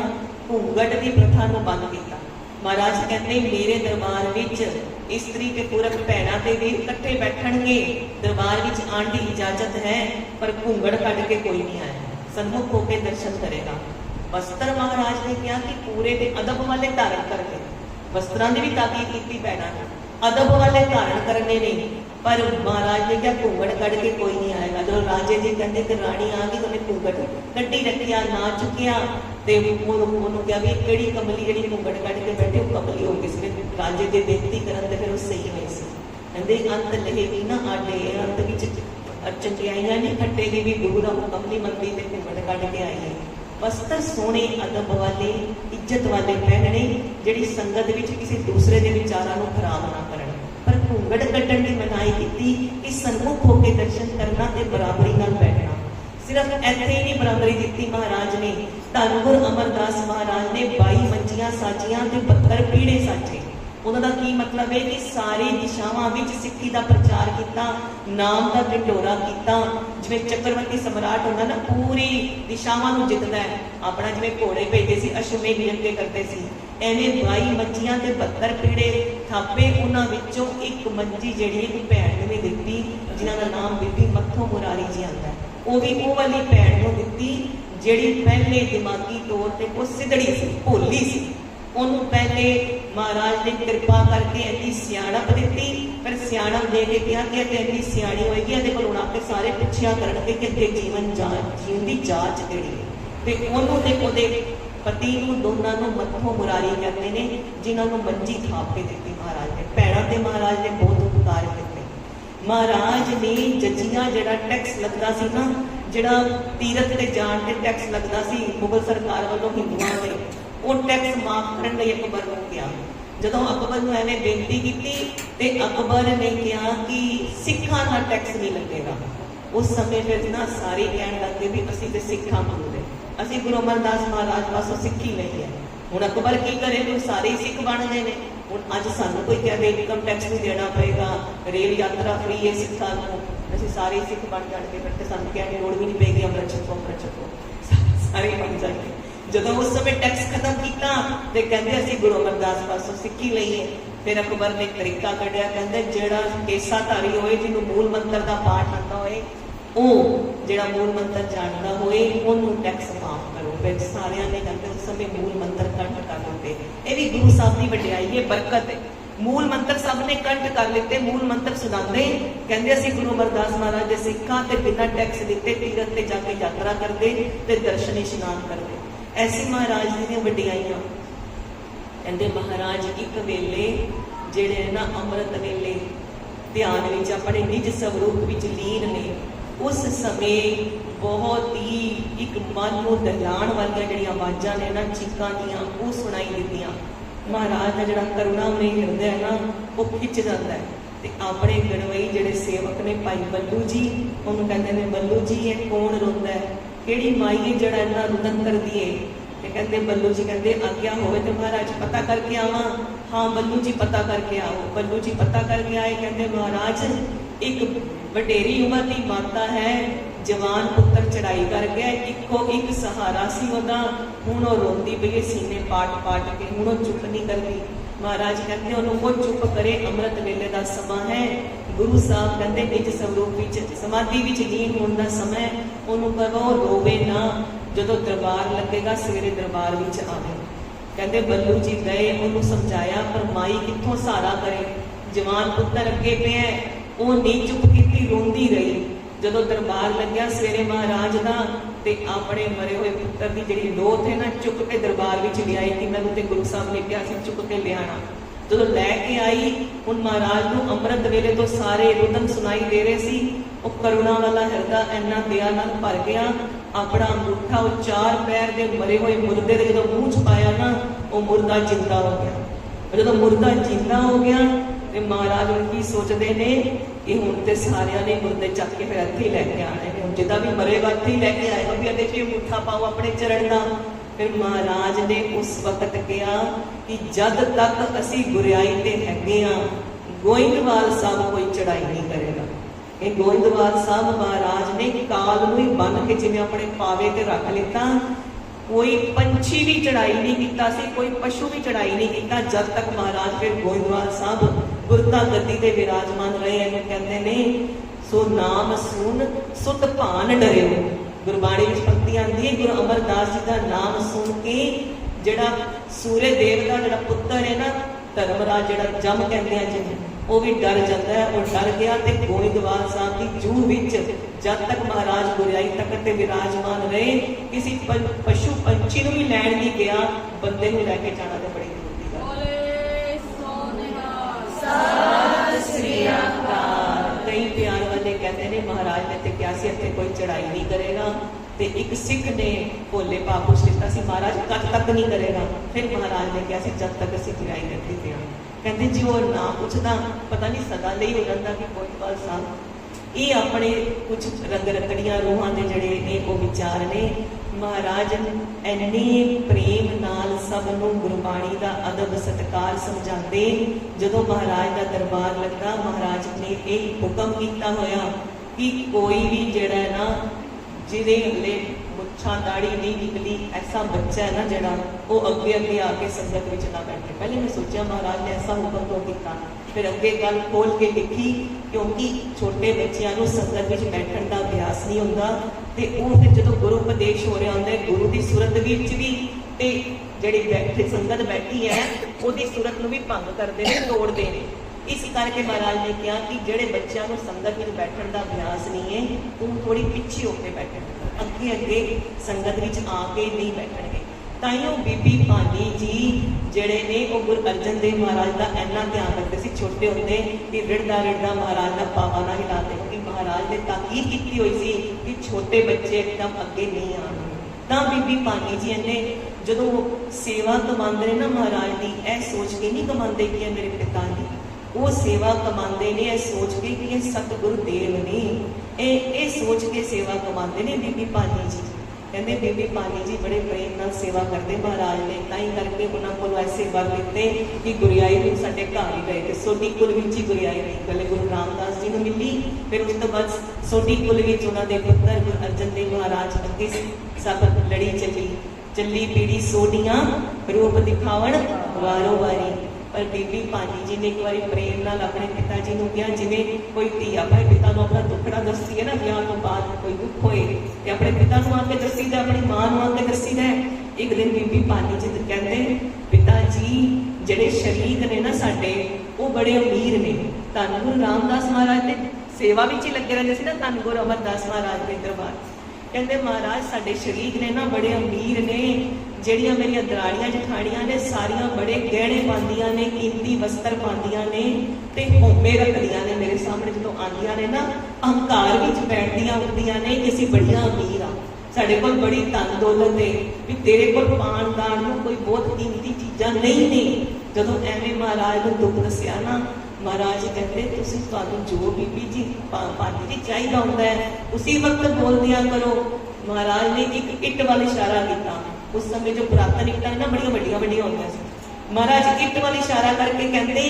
घूंघट की प्रथा नूं बंद किया। महाराज कहते मेरे दरबार विच इस्त्री ते पुरख भैणां ते वीर इकट्ठे बैठणगे, दरबार विच आण दी इजाजत है, पर घूंघट कढ के कोई नहीं आया, सन्मुख होकर दर्शन करेगा। वस्त्र महाराज ने कहा कि पूरे के अदब वाले धारण करके, वस्त्रां दी भी ताकीद की भैणां ने, अदब वाले धारण करने नहीं। पर महाराज ने क्या घूंघट कढ़ के कोई नहीं आएगा। जो राजे जी कहते कि राणी आ गई तो उन्हें घूंघट कड्डी रखिया, ना चुकिया, तो उन्होंने क्या भी किहड़ी कमली जी घूंघट कढ़ के बैठे वो कमली हो गई। राजे की बेनती करन ते फिर वो सही हुई सी। कहते अंत लहेगी ना आडे, अंत विच चंगियाइयां नहीं खट्टेगी भी गुरु दा कमली मंदी ते घूंघट कढ़ के आई है। वस्त्र सोने अदब वाले इज्जत वाले पहनने, जिहड़ी संगत विच किसी दूसरे के विचारां नूं खराब ना करन। पर घूंघट कड्ढण की मनाही की कि सन्मुख होकर दर्शन करना ते बराबरी नाल बैठना। सिर्फ इत्थे ही नहीं बराबरी दी महाराज ने, धन गुरु अमरदास महाराज ने 22 मंजियां साजियां ते 72 पीढ़े साजे। उन्होंने की मतलब है कि सारी दिशावां विच सिक्खी का प्रचार किया, नाम का ढिंडोरा किया। जिवें चक्रवर्ती सम्राट होंदा ना, पूरी दिशावां नूं जितदा है, अपना जिवें घोड़े भेजते सी, अश्वमेध यज्ञ करते सी, एवें 22 मंजियां ते 72 पीढ़े थापे। उन्हां विचों एक मंजी जिहड़ी एक भैण नूं भी दित्ती, जिन्हां दा नाम बीबी मत्थो मुरारी जी आंदा है। वो भी वो वाली भैण नूं दित्ती जिहड़ी पहले दिमागी तौर ते वो सिधड़ी सी, भोली सी। उन्होंने पहले महाराज ने कृपा करके इतनी सियाणप दी, फिर सियाणप दे के कहा कि इतनी सियाणी होएगी, ये को आपके सारे पुछया करनगे कि अगे जीवन जीवन की जांच केड़ी है। उन्होंने पति दोनों मत्थों मुरारी कहते हैं, जिन्होंने मंजी थाप के दी महाराज ने। भैणों के महाराज ने बहुत उपकार किए। महाराज ने जजियां जिहड़ा टैक्स लगता सी ना, जिहड़ा तीरथ ते जाण ते टैक्स लगता सी मुगल सरकार वालों हिंदुओं से, वो टैक्स माफ करने लिए अकबर को किया। जदों अकबर ने एवं बेनती की तो अकबर ने कहा कि सिखा का टैक्स नहीं लगेगा। उस समय फिर ना सारे कहन लगे भी असी तो सिखा मंगते, असी गुरु अमरदास महाराज पासों सिक्खी लई है। हुण अकबर की करे, कोई सारे ही सिख बन गए हैं। हुण अज सानू कोई कहे इनकम टैक्स भी देना पएगा, रेल यात्रा फ्री है सिखा को, असीं सारे ही सिख बन जाएंगे, फिर तो सानू कहने लोड़ भी नहीं पेगी अमृत छको सारे बन जाएंगे। जदों उस समय टैक्स खत्म किया तो कहते असीं गुरु अमरदास पासों सिक्खी लई है। फिर अकबर ने एक तरीका कढ़िया, कहते जिहड़ा केसाधारी होए, जिन्हों मूल मंत्र का पाठ आता होए, वो जिहड़ा मूल मंत्र जानता होए उन्होंने टैक्स माफ करो। फिर सारिਆਂ ने कहते उस समय मूल मंत्र कंठ कर दिते। ये भी गुरु साहब की वड्याई है, बरकत है। मूल मंत्र सब ने कंठ कर लिते, मूल मंत्र सुनाते, कहते असीं गुरु अमरदास महाराज दे सिक्खां ते बिना टैक्स दिते तीरथ ते जाके यात्रा करते ते दर्शन इशनान करते। ऐसे महाराज जी दी वडियाइयां। कहते महाराज एक वेले जिहड़े ना अमृत वेले ध्यान विच अपने निज स्वरूप विच लीन ने, उस समय बहुत ही एक मन को दहलाण वाली जिहड़ियां आवाज़ां ने ना चीकां दियां वो सुनाई दित्तियां। महाराज का जिहड़ा करुणामय हिरदे है ना वो खिंच जाता है। ते अपने गणवई जिहड़े सेवक ने भाई बल्लू जी, उन्होंने कहते हैं बल्लू जी ये कौन रोंदा है, किहड़ी माई है जिहड़ा इन्ना रुदन करदी है। ते कहते बल्लू जी कहते आज्ञा होवे तो महाराज पता करके आवा। हाँ बल्लू जी पता करके आओ। बल्लू जी पता करके आए। कहते महाराज एक वडेरी उम्र की माता है, जवान पुत्र चढ़ाई कर गया, इको एक सहारा सी ओदा, हुण ओह रोंदी पई सीने पाट पाट के, हुण ओह चुप नहीं करती। महाराज कहते उन्होंने वो चुप करे, अमृत वेले का समा है। गुरु साहब कहते निज स्वरूप विच समाधि विच लीन होने का समय, उन्होंने कहो रोवे ना, जदों दरबार लगेगा सवेरे दरबार विच आवे। कहते बल्लू जी गए, उन्होंने समझाया पर माई कित्थों सहारा करे, जवान पुत्र अगे पे है, वो नहीं चुप की, रोंदी रही। जदों दरबार लग्या सवेरे महाराज का, ते अपने मरे हुए पुत्र की जिहड़ी लोथ है ना चुक के दरबार विच लियाई। तिन्हां ते गुरु साहब ने कहा सी चुक के लियाना। जदों लैके आई, हुण महाराज नूं अमृत वेले तो सारे रुदन सुनाई दे रहे सी। वो करुणा वाला हिरदा इन्ना दया नाल भर गया, अपना अंगूठा वो 4 पैर के मरे हुए मुर्दे दे जदों मूँह च पाया ना, वो मुर्दा जिंदा हो गया। जदों मुर्दा जिंदा हो गया ते महाराज हुण की सोचते ने कि हुण ते सारियां ने मुर्दे चक के फिर इत्थे ही लैके आने ने, जिद्दां भी मरेगा इत्थे ही लैके आएगा भी इहदे च अंगूठा पाओ अपने चरण का। फिर महाराज ने उस वक्त कहा कि जद तक असी गुरियाई ते हैगे आ, गोइंदवाल साहब कोई चढ़ाई नहीं करेगा। ये गोइंदवाल साहब महाराज ने काल नूं ही बन के जिवें अपने पावे ते रख लिता। कोई पंछी भी चढ़ाई नहीं किया, कोई पशु भी चढ़ाई नहीं किया, जब तक महाराज फिर गोइंदवाल साहब गुरता गद्दी ते विराजमान रहे। इन्हें कहते ने सो नाम सुन सुत भान डरियो। गुरबाणी में पंक्ति आती है, गुरु अमरदास जी का नाम सुन के जिहड़ा सूर्य देव का जिहड़ा पुत्र है ना धर्मराज, जिहड़ा जम कहते हैं जिन्हें, वो भी डर जाता है। और डर गया तो गोइंदवाल साहब की जूह विच जब तक महाराज गुरियाई तक ते विराजमान रहे, किसी पशु पंछी को भी लैन नहीं गया, बंदे को लैके जाना तो बड़ी दूर की गल। कई प्यार वाले कहते हैं महाराज ने तो क्या सी इत्थे कोई चढ़ाई नहीं करेगा। ते एक सिख ने भोले पाप पुछ लिता सी महाराज कद तक नहीं करेगा। फिर महाराज ने कहा जब तक असीं गुरियाई करते थे। कहते जी वो ना पुछदा पता नहीं सदा नहीं हो जाता कि गोइंदवाल साहब ये अपने कुछ रंग रकड़ियां रूहां दे जड़े ने वो विचार ने। महाराज इन्ने प्रेम नाल सब नूं गुरबाणी दा अदब सत्कार समझाते। जदों महाराज का दरबार लगा, महाराज ने यह हुक्म किया होया कि कोई भी जड़ा है ना जिहदे हले मुच्छां दाढ़ी नहीं निकली, ऐसा बच्चा है ना जड़ा वो अगे अगे आके संगत विच ना बैठे। पहले मैं सोचा महाराज ने ऐसा हुक्म क्यों किया, फिर अगे गल खोल के लिखी क्योंकि छोटे बच्चों को संगत विच बैठण का अभ्यास नहीं होंदा। ते वो फिर जो गुरु उपदेश हो रहा होंदा गुरु की सूरत विच भी ते जिहड़ी बैठे संगत बैठी है उसकी सूरत नूं भी भंग करते हैं, तोड़ते हैं। इस करके महाराज ने कहा कि जेडे बच्चों को संगत में बैठने का अभ्यास नहीं है वो थोड़ी पीछे होकर बैठे, अगे अगे संगत में आके नहीं बैठणगे। ताइयों बीबी भानी जी जेडे ने वो गुरु अर्जन देव महाराज का इन्ना ध्यान रखते सी छोटे होंदे कि रिड़दा रिड़दा महाराज का पावा ना हिलाते, क्योंकि महाराज ने ताकीद की हुई सी कि छोटे बच्चे एकदम अगे नहीं आने। तो बीबी भानी जी ने जो सेवा कमाते ना महाराज की यह सोच के नहीं कमाते कि मेरे पिता ने वो सेवा कमाते ने यह सोच के कि ये सतगुरु देव ने ये सोच के सेवा कमाते ने। बीबी भानी जी कहते बीबी भानी जी बड़े प्रेम नाल सेवा करते महाराज ने, ताई करके उन्होंने को ऐसे वर दिते कि गुरियाई भी साडे घर ही गए। सोडी कुल विच ही गुरियाई रही, पहले गुरु रामदास जी को मिली, फिर उस तो बाद सोडी कुल विच उन्होंने पुत्र गुरु अर्जन देव महाराज अगे सब लड़ी चली पीढ़ी सोडियां रूप दिखावन वारों वारी। पर बीबी भानी जी ने एक बार प्रेम नाल अपने पिता जी को कहा, जिवें कोई धी अपने पिता को अपना दुखड़ा दसती है ना, ब्याह तो बाद कोई दुख होए तो अपने पिता को आके दसी दा, अपनी मां को आके दसी दा। एक दिन बीबी भानी जी कहते पिता महाराज जी ਜਿਹੜੇ ਸ਼ਰੀਕ ਨੇ ਨਾ ਸਾਡੇ ਉਹ ਬੜੇ ਅਮੀਰ ਨੇ। ਧੰਨ ਗੁਰੂ ਰਾਮਦਾਸ ਮਹਾਰਾਜ ਦੇ ਸੇਵਾ ਵਿੱਚ ਹੀ ਲੱਗੇ ਰਹਿੰਦੇ ਸੀ ਨਾ, ਧੰਨ ਗੁਰੂ ਅਮਰਦਾਸ ਮਹਾਰਾਜ ਦੇ ਦਰਬਾਰ। ਕਹਿੰਦੇ ਮਹਾਰਾਜ ਸਾਡੇ ਸ਼ਰੀਕ ਨੇ ਨਾ ਬੜੇ ਅਮੀਰ ਨੇ, ਜਿਹੜੀਆਂ ਮੇਰੀਆਂ ਦਰਾੜੀਆਂ ਜਠਾਣੀਆਂ ਨੇ ਸਾਰੀਆਂ ਬੜੇ ਗਹਿਣੇ ਪਾਉਂਦੀਆਂ ਨੇ, ਕੀਮਤੀ ਵਸਤਰ ਪਾਉਂਦੀਆਂ ਨੇ ਤੇ ਹੋਮੇ ਰੱਖਦੀਆਂ ਨੇ ਮੇਰੇ ਸਾਹਮਣੇ। ਜਦੋਂ ਆਉਂਦੀਆਂ ਨੇ ਨਾ ਹੰਕਾਰ ਵਿੱਚ ਬੈਠਦੀਆਂ ਹੁੰਦੀਆਂ ਨੇ ਕਿ ਅਸੀਂ ਬੜੀਆਂ ਅਮੀਰ ਆ, ਸਾਡੇ ਕੋਲ ਬੜੀ ਧਨ ਦੌਲਤ ਹੈ, ਵੀ ਤੇਰੇ ਕੋਲ ਪਾਣ ਦਾਣ ਨੂੰ ਕੋਈ ਬਹੁਤ ਕੀਮਤੀ ਚੀਜ਼ਾਂ ਨਹੀਂ ਨੇ। ਜਦੋਂ ਐਵੇਂ ਮਹਾਰਾਜ ਨੂੰ ਦੁੱਖ ਦੱਸਿਆ ਨਾ, ਮਹਾਰਾਜ ਕਹਿੰਦੇ ਤੁਸੀਂ ਤੁਹਾਨੂੰ ਜੋ ਬੀਬੀ ਜੀ ਭਾਜੀ ਜੀ ਚਾਹੀਦਾ ਹੁੰਦਾ ਹੈ ਉਸੇ ਵਕਤ ਬੋਲਦਿਆਂ ਕਰੋ। ਮਹਾਰਾਜ ਨੇ ਇੱਕ ਇੱਟ ਵੱਲ ਇਸ਼ਾਰਾ ਕੀਤਾ। ਉਸ ਸਮੇਂ ਜੋ ਪੁਰਾਤਨ ਇੱਟਾਂ ਨਾ ਬੜੀਆਂ ਵੱਡੀਆਂ ਵੱਡੀਆਂ ਹੁੰਦੀਆਂ ਸੀ। ਮਹਾਰਾਜ ਇੱਟ ਵੱਲ ਇਸ਼ਾਰਾ ਕਰਕੇ ਕਹਿੰਦੇ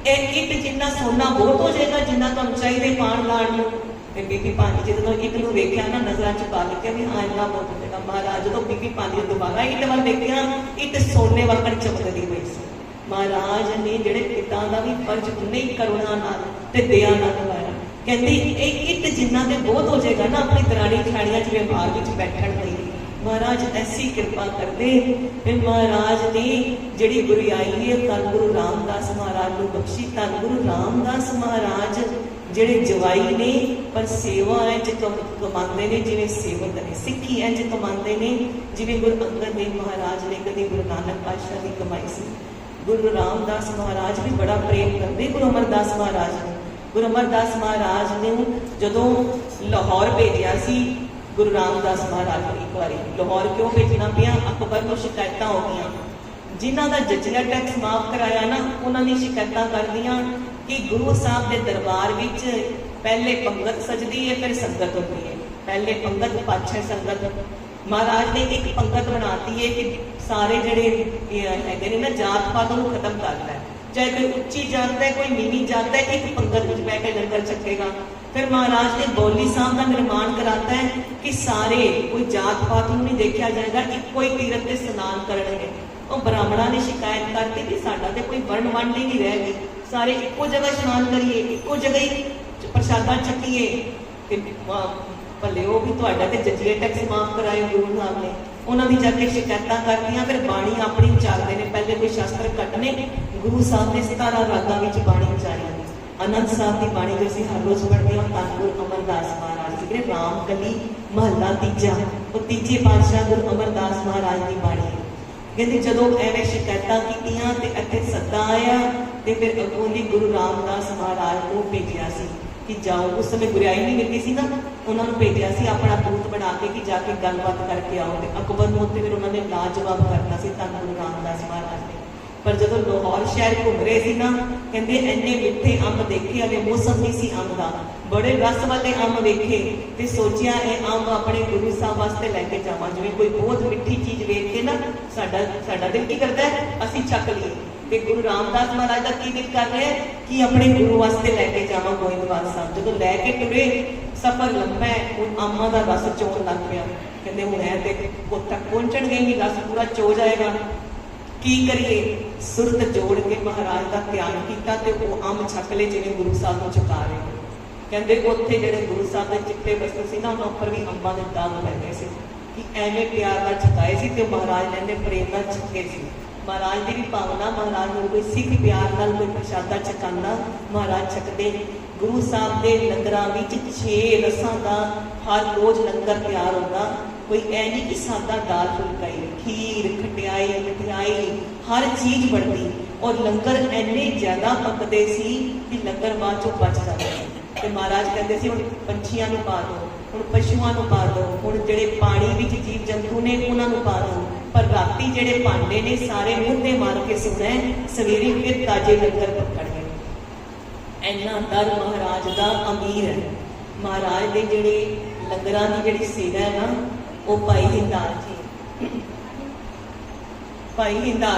ਇਹ ਇੱਟ ਜਿੰਨਾ ਸੋਨਾ ਬਹੁਤ ਹੋ ਜਾਏਗਾ ਜਿੰਨਾ ਤੁਹਾਨੂੰ ਚਾਹੀਦੇ ਪਾਣ ਲਾਣ ਨੂੰ। ਤੇ ਬੀਬੀ ਭਾਨੀ ਜਦੋਂ ਇੱਟ ਨੂੰ ਵੇਖਿਆ ਨਾ ਨਜ਼ਰਾਂ ਚ ਪਾ ਲਿਆ ਵੀ ਹਾਂ ਇੰਨਾ ਬਹੁਤ ਹੋ ਜਾਏਗਾ। ਮਹਾਰਾਜ ਜਦੋਂ ਬੀਬੀ ਭਾਨੀ ਨੇ ਦੁਬਾਰਾ ਇੱਟ ਵੱਲ ਵੇਖਿਆ, ਇੱਟ ਸੋਨੇ ਵਰਗਾ ਚਮਕਦੀ ਪਈ ਸੀ। ਮਹਾਰਾਜ ਨੇ ਜਿਹੜੇ ਪਿਤਾ ਦਾ ਵੀ ਫਰਜ਼ ਨਹੀਂ ਕਰੁਣਾ ਨਾਲ ਤੇ ਦਇਆ ਨਾਲ ਨਿਭਾਇਆ। ਕਹਿੰਦੇ ਇਹ ਇੱਟ ਜਿੰਨਾ ਤੇ ਬਹੁਤ ਹੋ ਜਾਏਗਾ ਨਾ ਆਪਣੀ ਦਰਾਣੀ ਜਠਾਣੀਆਂ ਚ ਵਿਵਹਾਰ ਵਿੱਚ ਬੈਠਣ ਲਈ। ਮਹਾਰਾਜ ਐਸੀ ਕਿਰਪਾ ਕਰਦੇ। ਫਿਰ ਮਹਾਰਾਜ ਨੇ ਜਿਹੜੀ ਗੁਰਿਆਈ ਹੈ ਧੰਨ ਗੁਰੂ ਰਾਮਦਾਸ ਮਹਾਰਾਜ ਨੂੰ ਬਖਸ਼ੀ। ਧੰਨ ਗੁਰੂ ਰਾਮਦਾਸ ਮਹਾਰਾਜ ਜਿਹੜੇ ਜਵਾਈ ਨੇ ਪਰ ਸੇਵਾ ਇੰਜ ਕਮਾਉਂਦੇ ਨੇ ਜਿਵੇਂ ਸੇਵਕ ਨੇ, ਸਿੱਖੀ ਇੰਜ ਕਮਾਉਂਦੇ ਨੇ ਜਿਵੇਂ ਗੁਰੂ ਅੰਗਦ ਦੇਵ ਮਹਾਰਾਜ ਨੇ ਕਦੇ ਗੁਰੂ ਨਾਨਕ ਪਾਤਸ਼ਾਹ ਦੀ ਕਮਾਈ ਸੀ। ਗੁਰੂ ਰਾਮਦਾਸ ਮਹਾਰਾਜ ਵੀ ਬੜਾ ਪ੍ਰੇਮ ਕਰਦੇ ਗੁਰੂ ਅਮਰਦਾਸ ਮਹਾਰਾਜ ਨੂੰ। ਗੁਰੂ ਅਮਰਦਾਸ ਮਹਾਰਾਜ ਨੇ ਜਦੋਂ ਲਾਹੌਰ ਭੇਜਿਆ ਸੀ ਗੁਰੂ ਰਾਮਦਾਸ ਮਹਾਰਾਜ ਨੂੰ, ਇੱਕ ਵਾਰੀ ਲਾਹੌਰ ਕਿਉਂ ਭੇਜਣਾ ਪਿਆ, ਅਕਬਰ ਨੂੰ ਸ਼ਿਕਾਇਤਾਂ ਹੋ ਗਈਆਂ। ਜਿਨ੍ਹਾਂ ਦਾ ਜਜੀਆ ਟੈਕਸ ਮਾਫ ਕਰਾਇਆ ਨਾ ਉਹਨਾਂ ਨੇ ਸ਼ਿਕਾਇਤਾਂ ਕਰਦੀਆਂ ਕਿ ਗੁਰੂ ਸਾਹਿਬ ਦੇ ਦਰਬਾਰ ਵਿੱਚ ਪਹਿਲੇ ਪੰਗਤ ਸਜਦੀ ਹੈ ਫਿਰ ਸੰਗਤ ਹੁੰਦੀ ਹੈ, ਪਹਿਲੇ ਪੰਗਤ ਪਾਛੇ ਸੰਗਤ। ਮਹਾਰਾਜ ਨੇ ਇੱਕ ਪੰਗਤ ਬਣਾਤੀ ਹੈ ਕਿ ਸਾਰੇ ਜਿਹੜੇ ਹੈਗੇ ਨੇ ਨਾ ਜਾਤ ਪਾਤ ਨੂੰ ਖਤਮ ਕਰਦਾ ਹੈ, ਚਾਹੇ ਕੋਈ ਉੱਚੀ ਜਾਤ ਹੈ ਕੋਈ ਨੀਵੀਂ ਜਾਤ ਹੈ, ਇੱਕ ਪੰਗਤ ਵਿੱਚ ਬਹਿ ਕੇ ਲੰਗਰ ਛਕੇਗਾ। ਫਿਰ ਮਹਾਰਾਜ ਨੇ ਬੌਲੀ ਸਾਹਿਬ ਦਾ ਨਿਰਮਾਣ ਕਰਾਤਾ ਹੈ ਕਿ ਸਾਰੇ ਕੋਈ ਜਾਤ ਪਾਤ ਨੂੰ ਨਹੀਂ ਦੇਖਿਆ ਜਾਏਗਾ, ਇੱਕੋ ਹੀ ਤੀਰਥ ਤੇ ਇਸ਼ਨਾਨ ਕਰਨਗੇ। ਉਹ ਬ੍ਰਾਹਮਣਾਂ ਨੇ ਸ਼ਿਕਾਇਤ ਕਰਤੀ ਕਿ ਸਾਡਾ ਤੇ ਕੋਈ ਵਰਣ ਵੰਡ ਹੀ ਨਹੀਂ ਰਹਿ ਗਈ, ਸਾਰੇ ਇੱਕੋ ਜਗ੍ਹਾ ਇਸ਼ਨਾਨ ਕਰੀਏ, ਇੱਕੋ ਜਗ੍ਹਾ ਹੀ ਪ੍ਰਸ਼ਾਦਾ ਛਕੀਏ। ਤੇ ਭਲੇ ਉਹ ਵੀ ਤੁਹਾਡਾ ਤੇ ਜਜੀਆ ਟੈਕਸ ਮਾਫ ਕਰਾਏ ਗੁਰੂ ਸਾਹਿਬ ਨੇ। ਉਹਨਾਂ ਦੀ ਜਾ ਕੇ ਸ਼ਿਕਾਇਤਾਂ ਕਰਦੀਆਂ। ਫਿਰ ਬਾਣੀ ਆਪਣੀ ਉਚਾਰਦੇ ਨੇ, ਪਹਿਲੇ ਕੋਈ ਸ਼ਾਸਤਰ ਕੱਢਨੇ, ਗੁਰੂ ਸਾਹਿਬ ਨੇ 17 ਰਾਗਾਂ ਵਿੱਚ ਬਾਣੀ ਉਚਾਰੀ। ਆਨੰਦ ਸਾਹਿਬ ਦੀ ਬਾਣੀ ਜੋ ਅਸੀਂ ਹਰ ਰੋਜ਼ ਪੜ੍ਹਦੇ ਹਾਂ, ਧੰਨ ਗੁਰੂ ਅਮਰਦਾਸ ਮਹਾਰਾਜ ਜੀ ਦੇ ਰਾਮ ਕਲੀ ਮਹੱਲਾ ਤੀਜਾ, ਉਹ ਤੀਜੇ ਪਾਤਸ਼ਾਹ ਗੁਰੂ ਅਮਰਦਾਸ ਮਹਾਰਾਜ ਦੀ ਬਾਣੀ। ਕਹਿੰਦੇ ਜਦੋਂ ਐਵੇਂ ਸ਼ਿਕਾਇਤਾਂ ਕੀਤੀਆਂ ਤੇ ਇੱਥੇ ਸੱਦਾ ਆਇਆ ਤੇ ਫਿਰ ਅੱਗੋਂ ਦੀ ਗੁਰੂ ਰਾਮਦਾਸ ਮਹਾਰਾਜ ਨੂੰ ਭੇਜਿਆ ਸੀ ਕਿ ਜਾਓ। ਉਸ ਸਮੇਂ ਗੁਰਿਆਈ ਨਹੀਂ ਮਿਲਦੀ ਸੀ ਨਾ, ਉਹਨਾਂ ਨੂੰ ਭੇਜਿਆ ਸੀ ਆਪਣਾ ਦੂਤ ਬਣਾ ਕੇ ਕਿ ਜਾ ਕੇ ਗੱਲਬਾਤ ਕਰਕੇ ਆਓ। ਤੇ ਅਕਬਰ ਨੂੰ ਉੱਥੇ ਫਿਰ ਉਹਨਾਂ ਨੇ ਲਾਜਵਾਬ ਕਰਨਾ ਸੀ ਧੰਨ ਗੁਰੂ ਰਾਮਦਾਸ ਮਹਾਰਾਜ ਨੇ। ਪਰ ਜਦੋਂ ਲਾਹੌਰ ਸ਼ਹਿਰ ਘੁੰਮ ਰਹੇ ਸੀ ਨਾ, ਕਹਿੰਦੇ ਇੰਨੇ ਮਿੱਠੇ ਅੰਬ ਦੇਖੇ, ਹਲੇ ਮੌਸਮ ਨਹੀਂ ਸੀ ਅੰਬ ਦਾ, ਬੜੇ ਰਸ ਵਾਲੇ ਅੰਬ ਵੇਖੇ ਤੇ ਸੋਚਿਆ ਇਹ ਅੰਬ ਆਪਣੇ ਗੁਰੂ ਸਾਹਿਬ ਵਾਸਤੇ ਲੈ ਕੇ ਜਾਵਾਂ। ਜਿਵੇਂ ਕੋਈ ਬਹੁਤ ਮਿੱਠੀ ਚੀਜ਼ ਵੇਖ ਕੇ ਨਾ ਸਾਡਾ ਦਿਲ ਕੀ ਕਰਦਾ ਹੈ ਅਸੀਂ ਚੱਕ ਲਈਏ, ਤੇ ਗੁਰੂ ਰਾਮਦਾਸ ਮਹਾਰਾਜ ਦਾ ਕੀ ਦਿਲ ਕਰ ਰਿਹਾ ਕਿ ਆਪਣੇ ਗੁਰੂ ਵਾਸਤੇ ਲੈ ਕੇ ਜਾਵਾਂ ਗੋਇੰਦਵਾਲ ਸਾਹਿਬ। ਜਦੋਂ ਲੈ ਕੇ ਤੁਰੇ, ਸਫ਼ਰ ਲੰਬਾ ਹੈ, ਹੁਣ ਅੰਬਾਂ ਦਾ ਰਸ ਚੋਣ ਲੱਗ ਪਿਆ। ਕਹਿੰਦੇ ਹੁਣ ਐ ਤੇ ਉੱਥੇ ਪਹੁੰਚਣਗੇ ਨਹੀਂ, ਰਸ ਪੂਰਾ ਚੋ ਜਾਏਗਾ, ਕੀ ਕਰੀਏ। ਸੁਰਤ ਜੋੜ ਕੇ ਮਹਾਰਾਜ ਦਾ ਧਿਆਨ ਕੀਤਾ ਤੇ ਉਹ ਅੰਬ ਛਕ ਲਏ ਜਿਵੇਂ ਗੁਰੂ ਸਾਹਿਬ ਨੂੰ ਚੁਕਾ ਰਹੇ। ਕਹਿੰਦੇ ਉੱਥੇ ਜਿਹੜੇ ਗੁਰੂ ਸਾਹਿਬ ਦੇ ਚਿੱਟੇ ਵਸਤਰ ਸੀ ਨਾ, ਉਹਨਾਂ ਉੱਪਰ ਵੀ ਅੰਬਾਂ ਦੇ ਦਾਗ ਪੈ ਗਏ ਸੀ ਕਿ ਐਵੇਂ ਪਿਆਰ ਨਾਲ ਛਕਾਏ ਸੀ ਤੇ ਮਹਾਰਾਜ ਨੇ ਪ੍ਰੇਮ ਨਾਲ ਛਕੇ ਸੀ। ਮਹਾਰਾਜ ਦੀ ਵੀ ਭਾਵਨਾ, ਮਹਾਰਾਜ ਨੂੰ ਕੋਈ ਸਿੱਖ ਪਿਆਰ ਨਾਲ ਕੋਈ ਪ੍ਰਸ਼ਾਦਾ ਛਕਾਉਂਦਾ, ਮਹਾਰਾਜ ਛਕਦੇ। ਗੁਰੂ ਸਾਹਿਬ ਦੇ ਲੰਗਰਾਂ ਵਿੱਚ 6 ਰਸਾਂ ਦਾ ਹਰ ਰੋਜ਼ ਲੰਗਰ ਤਿਆਰ ਹੁੰਦਾ। ਕੋਈ ਐ ਨਹੀਂ ਕਿ ਸਾਦਾ ਦਾਲ ਫੁਲਕਾਈ, ਖੀਰ, ਖਟਿਆਈ, ਮਠਿਆਈ, ਹਰ ਚੀਜ਼ ਬਣਦੀ। ਔਰ ਲੰਗਰ ਇੰਨੇ ਜ਼ਿਆਦਾ ਪੱਕਦੇ ਸੀ ਕਿ ਲੰਗਰ ਬਾਅਦ ਚੋਂ ਬਚ ਜਾਂਦਾ ਸੀ। ਤੇ ਮਹਾਰਾਜ ਕਹਿੰਦੇ ਸੀ ਹੁਣ ਪੰਛੀਆਂ ਨੂੰ ਪਾ ਦਿਓ, ਹੁਣ ਪਸ਼ੂਆਂ ਨੂੰ ਪਾ ਦਿਓ, ਹੁਣ ਜਿਹੜੇ ਪਾਣੀ ਵਿੱਚ ਜੀਵ ਜੰਤੂ ਨੇ ਉਹਨਾਂ ਨੂੰ ਪਾ ਦਿਓ, ਪਰ ਰਾਤੀ ਜਿਹੜੇ ਭਾਂਡੇ ਨੇ ਸਾਰੇ ਮੁੱਦੇ ਮਾਰ ਕੇ ਸੋਣਾ, ਸਵੇਰੇ ਫਿਰ ਤਾਜ਼ੇ ਲੰਗਰ ਪੱਕਣਗੇ। ਇੰਨਾ ਦਰ ਮਹਾਰਾਜ ਦਾ ਅਮੀਰ ਹੈ। ਮਹਾਰਾਜ ਦੇ ਜਿਹੜੇ ਲੰਗਰਾਂ ਦੀ ਜਿਹੜੀ ਸੇਵਾ ਹੈ ਨਾ, ਉਹ ਭਾਈ ਹਿੰਦਾਲ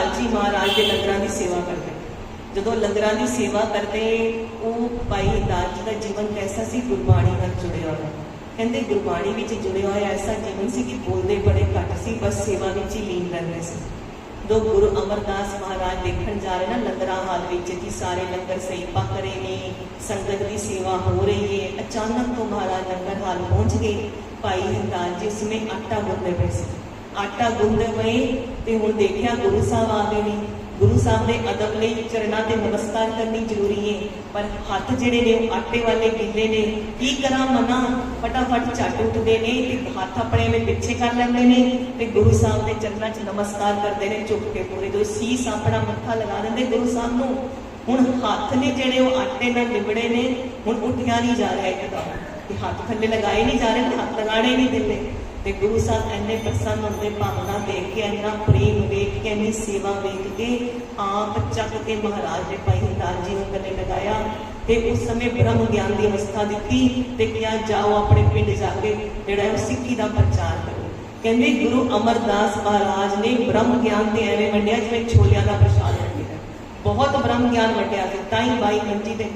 ਜੀ ਮਹਾਰਾਜ ਦੇ ਲੰਗਰਾਂ ਦੀ ਸੇਵਾ ਕਰਦੇ। ਜਦੋਂ ਲੰਗਰਾਂ ਦੀ ਸੇਵਾ ਕਰਦੇ, ਉਹ ਭਾਈ ਹਿੰਦਾਲ ਜੀ ਦਾ ਜੀਵਨ ਕੈਸਾ ਸੀ, ਗੁਰਬਾਣੀ ਨਾਲ ਜੁੜਿਆ ਹੋਇਆ। ਕਹਿੰਦੇ ਗੁਰਬਾਣੀ ਵਿੱਚ ਜੁੜਿਆ ਹੋਇਆ ਐਸਾ ਜੀਵਨ ਸੀ ਕਿ ਬੋਲਦੇ ਬੜੇ ਘੱਟ ਸੀ, ਬਸ ਸੇਵਾ ਵਿੱਚ ਹੀ ਲੀਨ ਰਹਿੰਦੇ ਸੀ। ਜਦੋਂ ਗੁਰੂ ਅਮਰਦਾਸ ਮਹਾਰਾਜ ਦੇਖਣ ਜਾ ਰਹੇ ਨਾ ਲੰਗਰਾਂ ਹਾਲ ਵਿੱਚ ਕਿ ਸਾਰੇ ਲੰਗਰ ਸਹੀ ਪੱਕ ਰਹੇ ਨੇ, ਸੰਗਤ ਦੀ ਸੇਵਾ ਹੋ ਰਹੀ ਹੈ, ਅਚਾਨਕ ਤੋਂ ਮਹਾਰਾਜ ਲੰਗਰ ਹਾਲ ਪਹੁੰਚ ਗਏ। ਭਾਈ ਹਿੰਦਾਲ ਜੀ ਉਸ ਸਮੇਂ ਆਟਾ ਗੁੰਨਦੇ ਪਏ ਸੀ। ਆਟਾ ਗੁੰਨਦੇ ਪਏ ਤੇ ਹੁਣ ਦੇਖਿਆ ਗੁਰੂ ਸਾਹਿਬ ਆ ਗਏ ਨੇ। गुरु साहब ने अदब लई चरणा ते नमस्कार करनी जरूरी है, पर हथ जिहड़े ने वो आटे वाले गिले ने, की करा मना फटाफट झट उठते ने ते हथ अपने में पिछे कर लेंदे ने ते गुरु साहब के चरणा च नमस्कार करते हैं झुक के पूरे, जो सीस अपना मत्था लगा देंगे गुरु साहब नूं। हुण हथ ने जिहड़े वो आटे नाल लिबड़े ने, हुण उठिया नहीं जा रहा एकदम कि हथ थल्ले लगाए नहीं जा रहे, हथ लगाने नहीं दिंदे ते गुरु साहब इन्ने प्रसन्न होंदे, भावना देख के, इन्ना प्रेम वेख के, इन्नी सेवा वेख के आप चक के महाराज ने भाई हिरदास जी नूं गले लगाया ते उस समय ब्रह्म ज्ञान की अवस्था दी ते क्या जाओ अपने पिंड जाके जिहड़ा सिक्खी का प्रचार करो। कहंदे गुरु अमरदास महाराज ने ब्रह्म ज्ञान ते एवें वंडिया जिवें छोलियां का प्रसाद वंडिया, बहुत ब्रह्म ज्ञान वंडिया सी, ताई बाई मंजी ते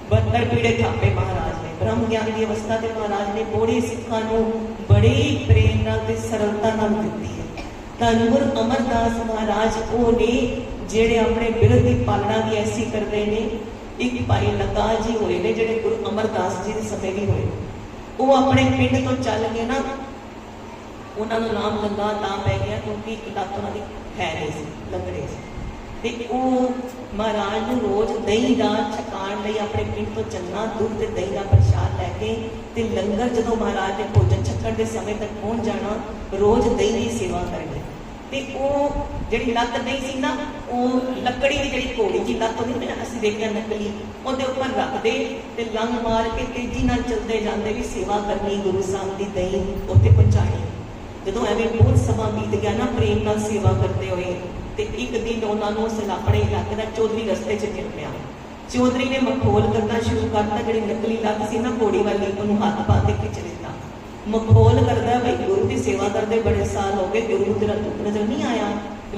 72 पीड़े थापे महाराज ने। ब्रह्म ज्ञान की अवस्था ते महाराज ने बोड़े सिखां नूं बड़े प्रेम नाल ते सरलता नाल दित्ती है। धन गुरु अमरदास महाराज वो ने जेड़े अपने बिरध की पालना भी ऐसी करते हैं। एक भाई लगा जी होए ने जेड़े गुरु अमरदास जी के समय भी होए, वो अपने पिंड तो चल के ना उन्होंने नाम लंगा तां पै गया क्योंकि लत्त उन्होंने है नहीं सी, लंगड़े सी ते वो महाराज नूं रोज दही का छकाण लई अपने पिंड तो चलना, दुध ते दही का प्रसाद लैके ते लंगर जदों महाराज ने भोजन छकण के समय तक पहुंच जाना, रोज दही की सेवा करनी ते वो जिहड़ी लत्त नहीं सी ना, वो लकड़ी की जिहड़ी घोड़ी की लत्त होंदी ना, असीं देखिया नकली, उहदे उपर रखदे ते लंग मार के तेजी नाल चलदे जांदे भी सेवा करनी, गुरु साहब की दही उत्थे पहुंचाणी। जदों एवें बहुत समा बीत गया ना प्रेम नाल सेवा करते हुए ते एक दिन उन्होंने उस अपने इलाके का चौधरी रस्ते च मिल पिया। चौधरी ने मखौल करना शुरू करता, जिहड़ी नकली लत्त सी ना घोड़ी वाली, उन्होंने हाथ पा के खिंच लिता। मखौल करता भाई गुरु की सेवा करते बड़े साल हो गए, गुरु को तेरा दुख नजर नहीं आया,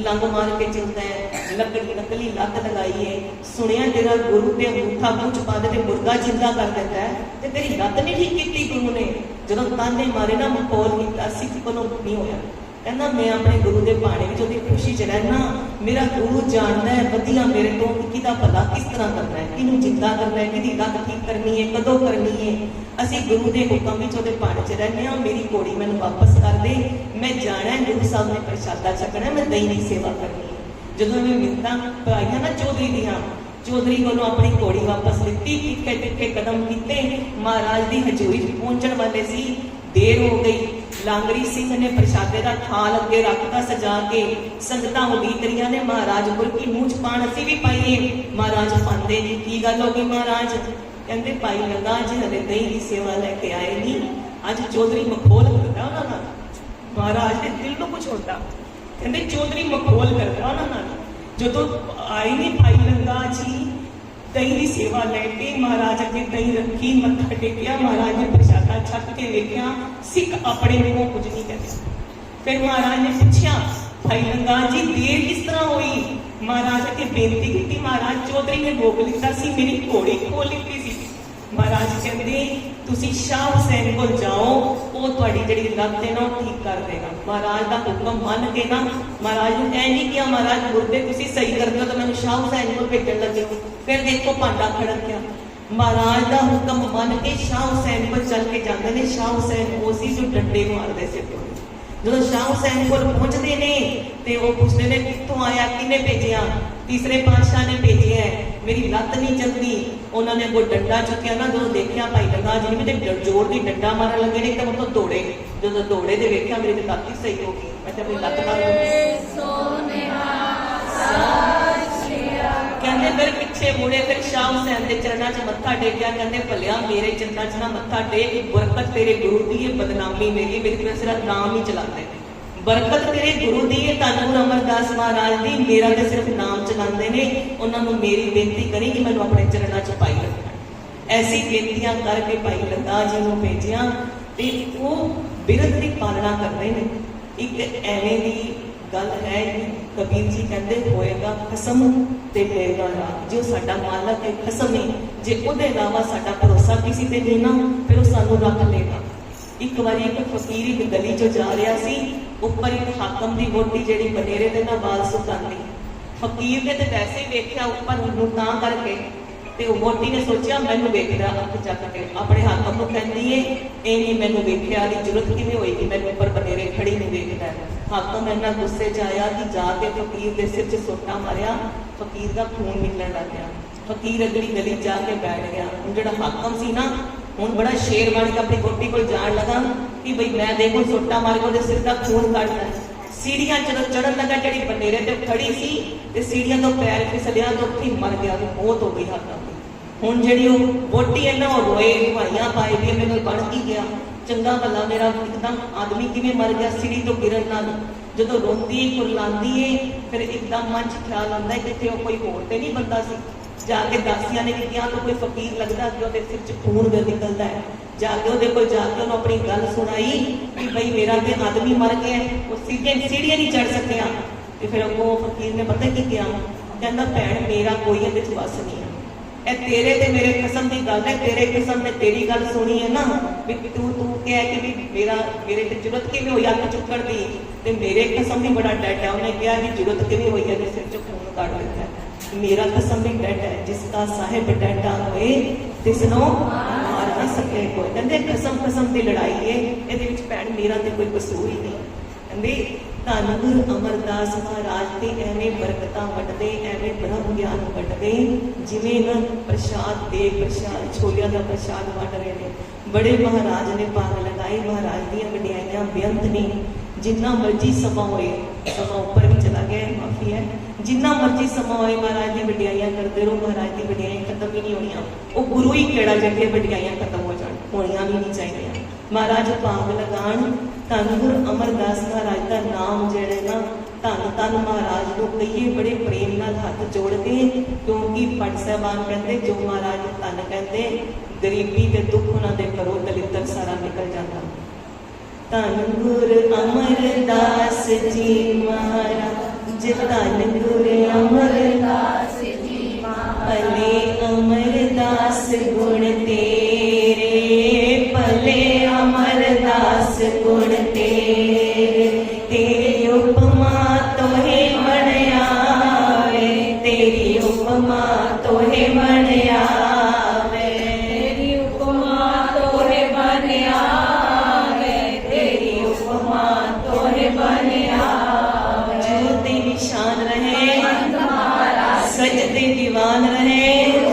लंग मार के चलता है, लकड़ी नकली लत्त लगाई है, सुनिया तेरा गुरु ते अंगूठा मूँह च पा दे मुर्गा जिंदा कर देता है, ते तेरी लत्त नहीं ठीक की गुरु ने। जदों ताने मारे ना मखौल किया, सिख कोलों नहीं होया, कहना मैं अपने गुरु के बाणे में उसकी खुशी च रहना, मेरा गुरु जानता है वधिया मेरे तो किदा भला किस तरह करना है, किनू जिंदा करना है, किदी लत्त ठीक करनी है, कदों करनी है। असी गुरु के हुक्म में उसके बाणे च रहने, मेरी घोड़ी मैनू वापस कर दे, मैं जाना है गुरु साहब ने प्रसादा छकना, मैं दही की सेवा करनी है। जदों मैं मिन्नतां पाईआं ना चौधरी दियां, चौधरी को अपनी घोड़ी वापस लीती, तिखे तिखे कदम किते, महाराज की हजूरी पहुंचण वाले सी, देर हो गई। लांगड़ी सिंह ने प्रसादे का थाल अगे रखता सजा के, संगतां उडीक रहियां ने महाराज बुरकी मूँह च पाण असीं भी पाईए, महाराज पांदे नहीं। की गल हो गई महाराज? कहंदे भाई लंगा जी हले दही की सेवा लैके आए नहीं, अज चौधरी मखौल करदा उन्हां नाल। महाराज के दिल नूं कुछ होता, कहंदे चौधरी मखौल करदा उन्हां नाल। जदों आए नहीं भाई लंगा जी दही की सेवा लैके, महाराज अगे दही रखी, मत्था टेकिया, महाराज ने प्रसादा छक के वेख्या, सिख अपने मुंहों कुछ नहीं कहते। फिर महाराज ने पूछा भाई लंगा जी देर किस तरह हुई? महाराज अगे बेनती की, महाराज चौधरी ने भोग लिता सी, मेरी घोड़ी खोल ली सी। महाराज कहते तुसी शाह हुसैन को जाओ, वो तुहाडी जिहड़ी लत्त है ना ठीक कर देगा। महाराज का हुक्म मन के ना, महाराज ने ऐ नहीं किया महाराज गुरदे तुसी सही कर दो तो मैं शाह हुसैन को भेजन लगे। फिर देखो भांडा खड़क गया। महाराज का हुक्म मन के शाह हुसैन को चल के जाते हैं। शाह हुसैन वो सी जो डंडे मारते से, जो शाह हुसैन को पहुंचते ने ते वो पूछते ने कितों आया, किने भेजिया? तीसरे पातशाह ने भेजे है, मेरी लत्त नहीं चलती। उन्होंने वो डंडा चुकया ना, जो देखा भाई लंगा जी ने जोर की डंडा मारन लगे ने, एकदम तो दौड़े। जो दौड़े तो वेख्या मेरी तो लत्त ही सही हो गई, मैं अपनी लत्त कहते फिर पिछे मुड़े, फिर शाह हुसैन के चरणों च मत्था टेकिया, कहते भलिया मेरे चरणों च ना मत्था टेक, बरकत तेरे गुरु की है, बदनामी मेरी, मेरी तो सिर्फ नाम ही चलाते हैं। बरकत तेरे गुरु दी है, धन गुरु अमरदास महाराज दी, मेरा तो सिर्फ नाम चलाते ने। उन्होंने मेरी बेनती करी कि मैंने अपने चरणों च पाई रखना। ऐसी बेनतियां करके भाई लंगा जी को भेजिया ते वो बिरध की पालना कर रहे हैं। एक एवें की गल है कि कबीर जी कहते होएगा खसम ते होएगा राम। जो साडा मालक है खसम है, जे उहदे अलावा साडा भरोसा किसी ते नहीं ना, फिर वो सानू रख लेगा। एक बार एक फकीर एक गली चो जा रहा सी, उपर एक हाकम की वोटी जिहड़ी बनेरे दे नाल वाल सुकांदी। फकीर ने तो वैसे ही वेख्या उपर तां करके ਤੇ ਉਹ ਵੋਟੀ ਨੇ ਸੋਚਿਆ ਮੈਨੂੰ ਵੇਖਦਾ ਅੱਖ ਚੱਕ ਕੇ ਆਪਣੇ ਹਾਕਮ ਨੂੰ ਕਹਿੰਦੀ ਏ ਇਹ ਨਹੀਂ ਮੈਨੂੰ ਵੇਖਿਆ ਦੀ ਜ਼ਰੂਰਤ ਕਿਵੇਂ ਹੋਈ ਕਿ ਮੈਨੂੰ ਉੱਪਰ ਬਨੇਰੇ ਖੜੀ ਨੂੰ ਵੇਖਦਾ। ਹਾਕਮ ਇੰਨਾ ਗੁੱਸੇ 'ਚ ਆਇਆ ਕਿ ਜਾ ਕੇ ਫਕੀਰ ਦੇ ਸਿਰ 'ਚ ਸੋਟਾ ਮਾਰਿਆ, ਫਕੀਰ ਦਾ ਖੂਨ ਨਿਕਲਣ ਲੱਗ ਗਿਆ। ਫਕੀਰ ਅਗਲੀ ਗਲੀ ਜਾ ਕੇ ਬੈਠ ਗਿਆ। ਹੁਣ ਜਿਹੜਾ ਹਾਕਮ ਸੀ ਨਾ ਹੁਣ ਬੜਾ ਸ਼ੇਰ ਬਣ ਕੇ ਆਪਣੀ ਵੋਟੀ ਕੋਲ ਜਾਣ ਲੱਗਾ ਕਿ ਬਈ ਮੈਂ ਦੇਖੋ ਸੋਟਾ ਮਾਰ ਕੇ ਉਹਦੇ ਸਿਰ ਦਾ ਖੂਨ ਕੱਢਦਾ। सीढ़ियां ਜਦੋਂ ਚੜਨ ਲੱਗਾ ਜਿਹੜੀ ਬਨੇਰੇ ਤੇ ਖੜੀ ਸੀ ਤੇ ਸੀੜੀਆਂ ਤੋਂ ਪੈਰ ਫਿਸਲਿਆ ਤਾਂ ਉੱਥੇ ਮਰ ਗਿਆ ਤੇ ਮੌਤ ਹੋ ਗਈ ਹਾਕਮ ਦੀ। ਹੁਣ ਜਿਹੜੀ ਉਹ ਵੋਟੀ ਇਹਨਾਂ ਉਹ ਰੋਏ ਭਾਈਆਂ ਪਾਏ ਵੀ ਮੈਨੂੰ ਬਣ ਕੀ ਗਿਆ, ਚੰਗਾ ਭਲਾ ਮੇਰਾ ਇੱਕਦਮ ਆਦਮੀ ਕਿਵੇਂ ਮਰ ਗਿਆ ਸੀੜੀ ਤੋਂ ਗਿਰਨ ਨਾਲ। ਜਦੋਂ ਰੋਂਦੀ ਕੁਰਲਾਉਂਦੀ ਏ ਫਿਰ ਇੱਕਦਮ ਮਨ 'ਚ ਖਿਆਲ ਆਉਂਦਾ ਕਿ ਕਿਤੇ ਉਹ ਕੋਈ ਹੋਰ ਤੇ ਨਹੀਂ ਬੰਦਾ ਸੀ। ਜਾ ਕੇ ਦਾਸੀਆਂ ਨੇ ਵੀ ਕਿਹਾ ਤਾਂ ਕੋਈ ਫਕੀਰ ਲੱਗਦਾ ਕਿ ਉਹਦੇ ਸਿਰ 'ਚ ਖੂਨ ਨਿਕਲਦਾ ਹੈ। ਜਾ ਕੇ ਉਹਦੇ ਕੋਲ ਜਾ ਕੇ ਉਹਨੂੰ ਆਪਣੀ ਗੱਲ ਸੁਣਾਈ ਕਿ ਬਈ ਮੇਰਾ ਤੇ ਆਦਮੀ ਮਰ ਗਿਆ, ਉਹ ਸੀੜੀਆਂ ਨਹੀਂ ਚੜ ਸਕਿਆ। ਤੇ ਫਿਰ ਉਹ ਫਕੀਰ ਨੇ ਪਤਾ ਕੀ ਕਿਹਾ, ਕਹਿੰਦਾ ਭੈਣ ਮੇਰਾ ਕੋਈ ਇਹਦੇ 'ਚ ਵਸ ਨਹੀਂ ਹੈ, ਇਹ ਤੇਰੇ ਤੇ ਮੇਰੇ ਕਿਸਮ ਦੀ ਗੱਲ ਹੈ। ਤੇਰੇ ਕਿਸਮ ਨੇ ਤੇਰੀ ਗੱਲ ਸੁਣੀ ਹੈ ਨਾ ਵੀ ਤੂੰ ਕਿਹਾ ਕਿ ਵੀ ਮੇਰੇ ਤੇ ਜ਼ਰੂਰਤ ਕਿਵੇਂ ਹੋਈ ਅੱਖ ਚੁੱਕਣ ਦੀ, ਤੇ ਮੇਰੇ ਕਿਸਮ ਦੀ ਬੜਾ ਡੈਟ ਹੈ। ਉਹਨੇ ਕਿਹਾ ਕਿ ਜ਼ਰੂਰਤ ਕਿਵੇਂ ਹੋਈ ਹੈ, ਸਿਰ 'ਚ ਖੂਨ ਕੱਢ ਦਿੱਤਾ। ਮੇਰਾ ਕਸਮ ਵੀ ਡੈਟ ਹੈ, ਜਿਸ ਦਾ ਸਾਹਿਬ ਡੈਟਾ ਹੋਏ ਤਿਸ ਨੂੰ ਮਾਰ ਨਾ ਸਕੇ ਕੋਈ। ਕਹਿੰਦੇ ਕਸਮ ਦੀ ਲੜਾਈ ਹੈ, ਇਹਦੇ ਵਿੱਚ ਭੈਣ ਮੇਰਾ ਤੇ ਕੋਈ ਕਸੂਰ ਹੀ ਨਹੀਂ। ਕਹਿੰਦੇ ਧੰਨ ਗੁਰੂ ਅਮਰਦਾਸ ਮਹਾਰਾਜ ਤੇ ਐਵੇਂ ਬਰਕਤਾਂ ਵੰਡਦੇ, ਐਵੇਂ ਬ੍ਰਹਮ ਗਿਆਨ ਵੰਡਦੇ ਜਿਵੇਂ ਨਾ ਪ੍ਰਸ਼ਾਦ ਦੇ ਪ੍ਰਸ਼ਾਦ ਛੋਲਿਆਂ ਦਾ ਪ੍ਰਸ਼ਾਦ ਵੰਡ ਰਹੇ ਨੇ। ਬੜੇ ਮਹਾਰਾਜ ਨੇ ਭਾਗ ਲਗਾਏ, ਮਹਾਰਾਜ ਦੀਆਂ ਵਡਿਆਈਆਂ ਬੇਅੰਤ ਨਹੀਂ। ਜਿੰਨਾ ਮਰਜੀ ਸਮਾਂ ਹੋਏ, ਸਮਾਂ ਉੱਪਰ ਵੀ ਚਲਾ ਗਿਆ ਮਾਫੀ ਹੈ, ਜਿੰਨਾ ਮਰਜੀ ਸਮਾਂ ਹੋਏ ਮਹਾਰਾਜ ਦੀ ਵਡਿਆਈਆਂ ਕਰਦੇ ਰਹੋ। ਮਹਾਰਾਜ ਦੀ ਵਡਿਆਈਆਂ ਖਤਮ ਹੀ ਨਹੀਂ ਹੋਣੀਆਂ। ਉਹ ਗੁਰੂ ਹੀ ਕਿਹੜਾ ਜਿਹੜੇ ਵਡਿਆਈਆਂ ਖਤਮ ਹੋ ਜਾਣ, ਹੋਣੀਆਂ ਵੀ ਨਹੀਂ ਚਾਹੀਦੀਆਂ। ਮਹਾਰਾਜ ਭਾਗ ਲਗਾਣ। ਧੰਨ ਗੁਰੂ ਅਮਰਦਾਸ ਮਹਾਰਾਜ ਦਾ ਨਾਮ ਜਿਹੜੇ ਨਾ ਧੰਨ ਮਹਾਰਾਜ ਨੂੰ ਕਹੀਏ ਬੜੇ ਪ੍ਰੇਮ ਨਾਲ ਹੱਥ ਜੋੜ ਕੇ, ਕਿਉਂਕਿ ਪਟ ਸਾਹਿਬਾਨ ਕਹਿੰਦੇ ਜੋ ਮਹਾਰਾਜ ਨੂੰ ਧੰਨ ਕਹਿੰਦੇ ਗਰੀਬੀ ਤੇ ਦੁੱਖ ਉਹਨਾਂ ਦੇ ਘਰੋਂ ਦਲਿੱਦਰ ਸਾਰਾ ਨਿਕਲ ਜਾਂਦਾ। ਧੰਨ ਗੁਰੂ ਅਮਰਦਾਸ ਜੀ ਮਹਾਰਾਜ, ਧੰਨ ਗੁਰੂ ਅਮਰਦਾਸ ਜੀ ਮਹਾਰਾਜ, ਭਲੇ ਅਮਰਦਾਸ ਗੁਣ ਤੇਰੇ, ਭਲੇ ਅਮਰਦਾਸ ਗੁਣ ਤੇਰੇ,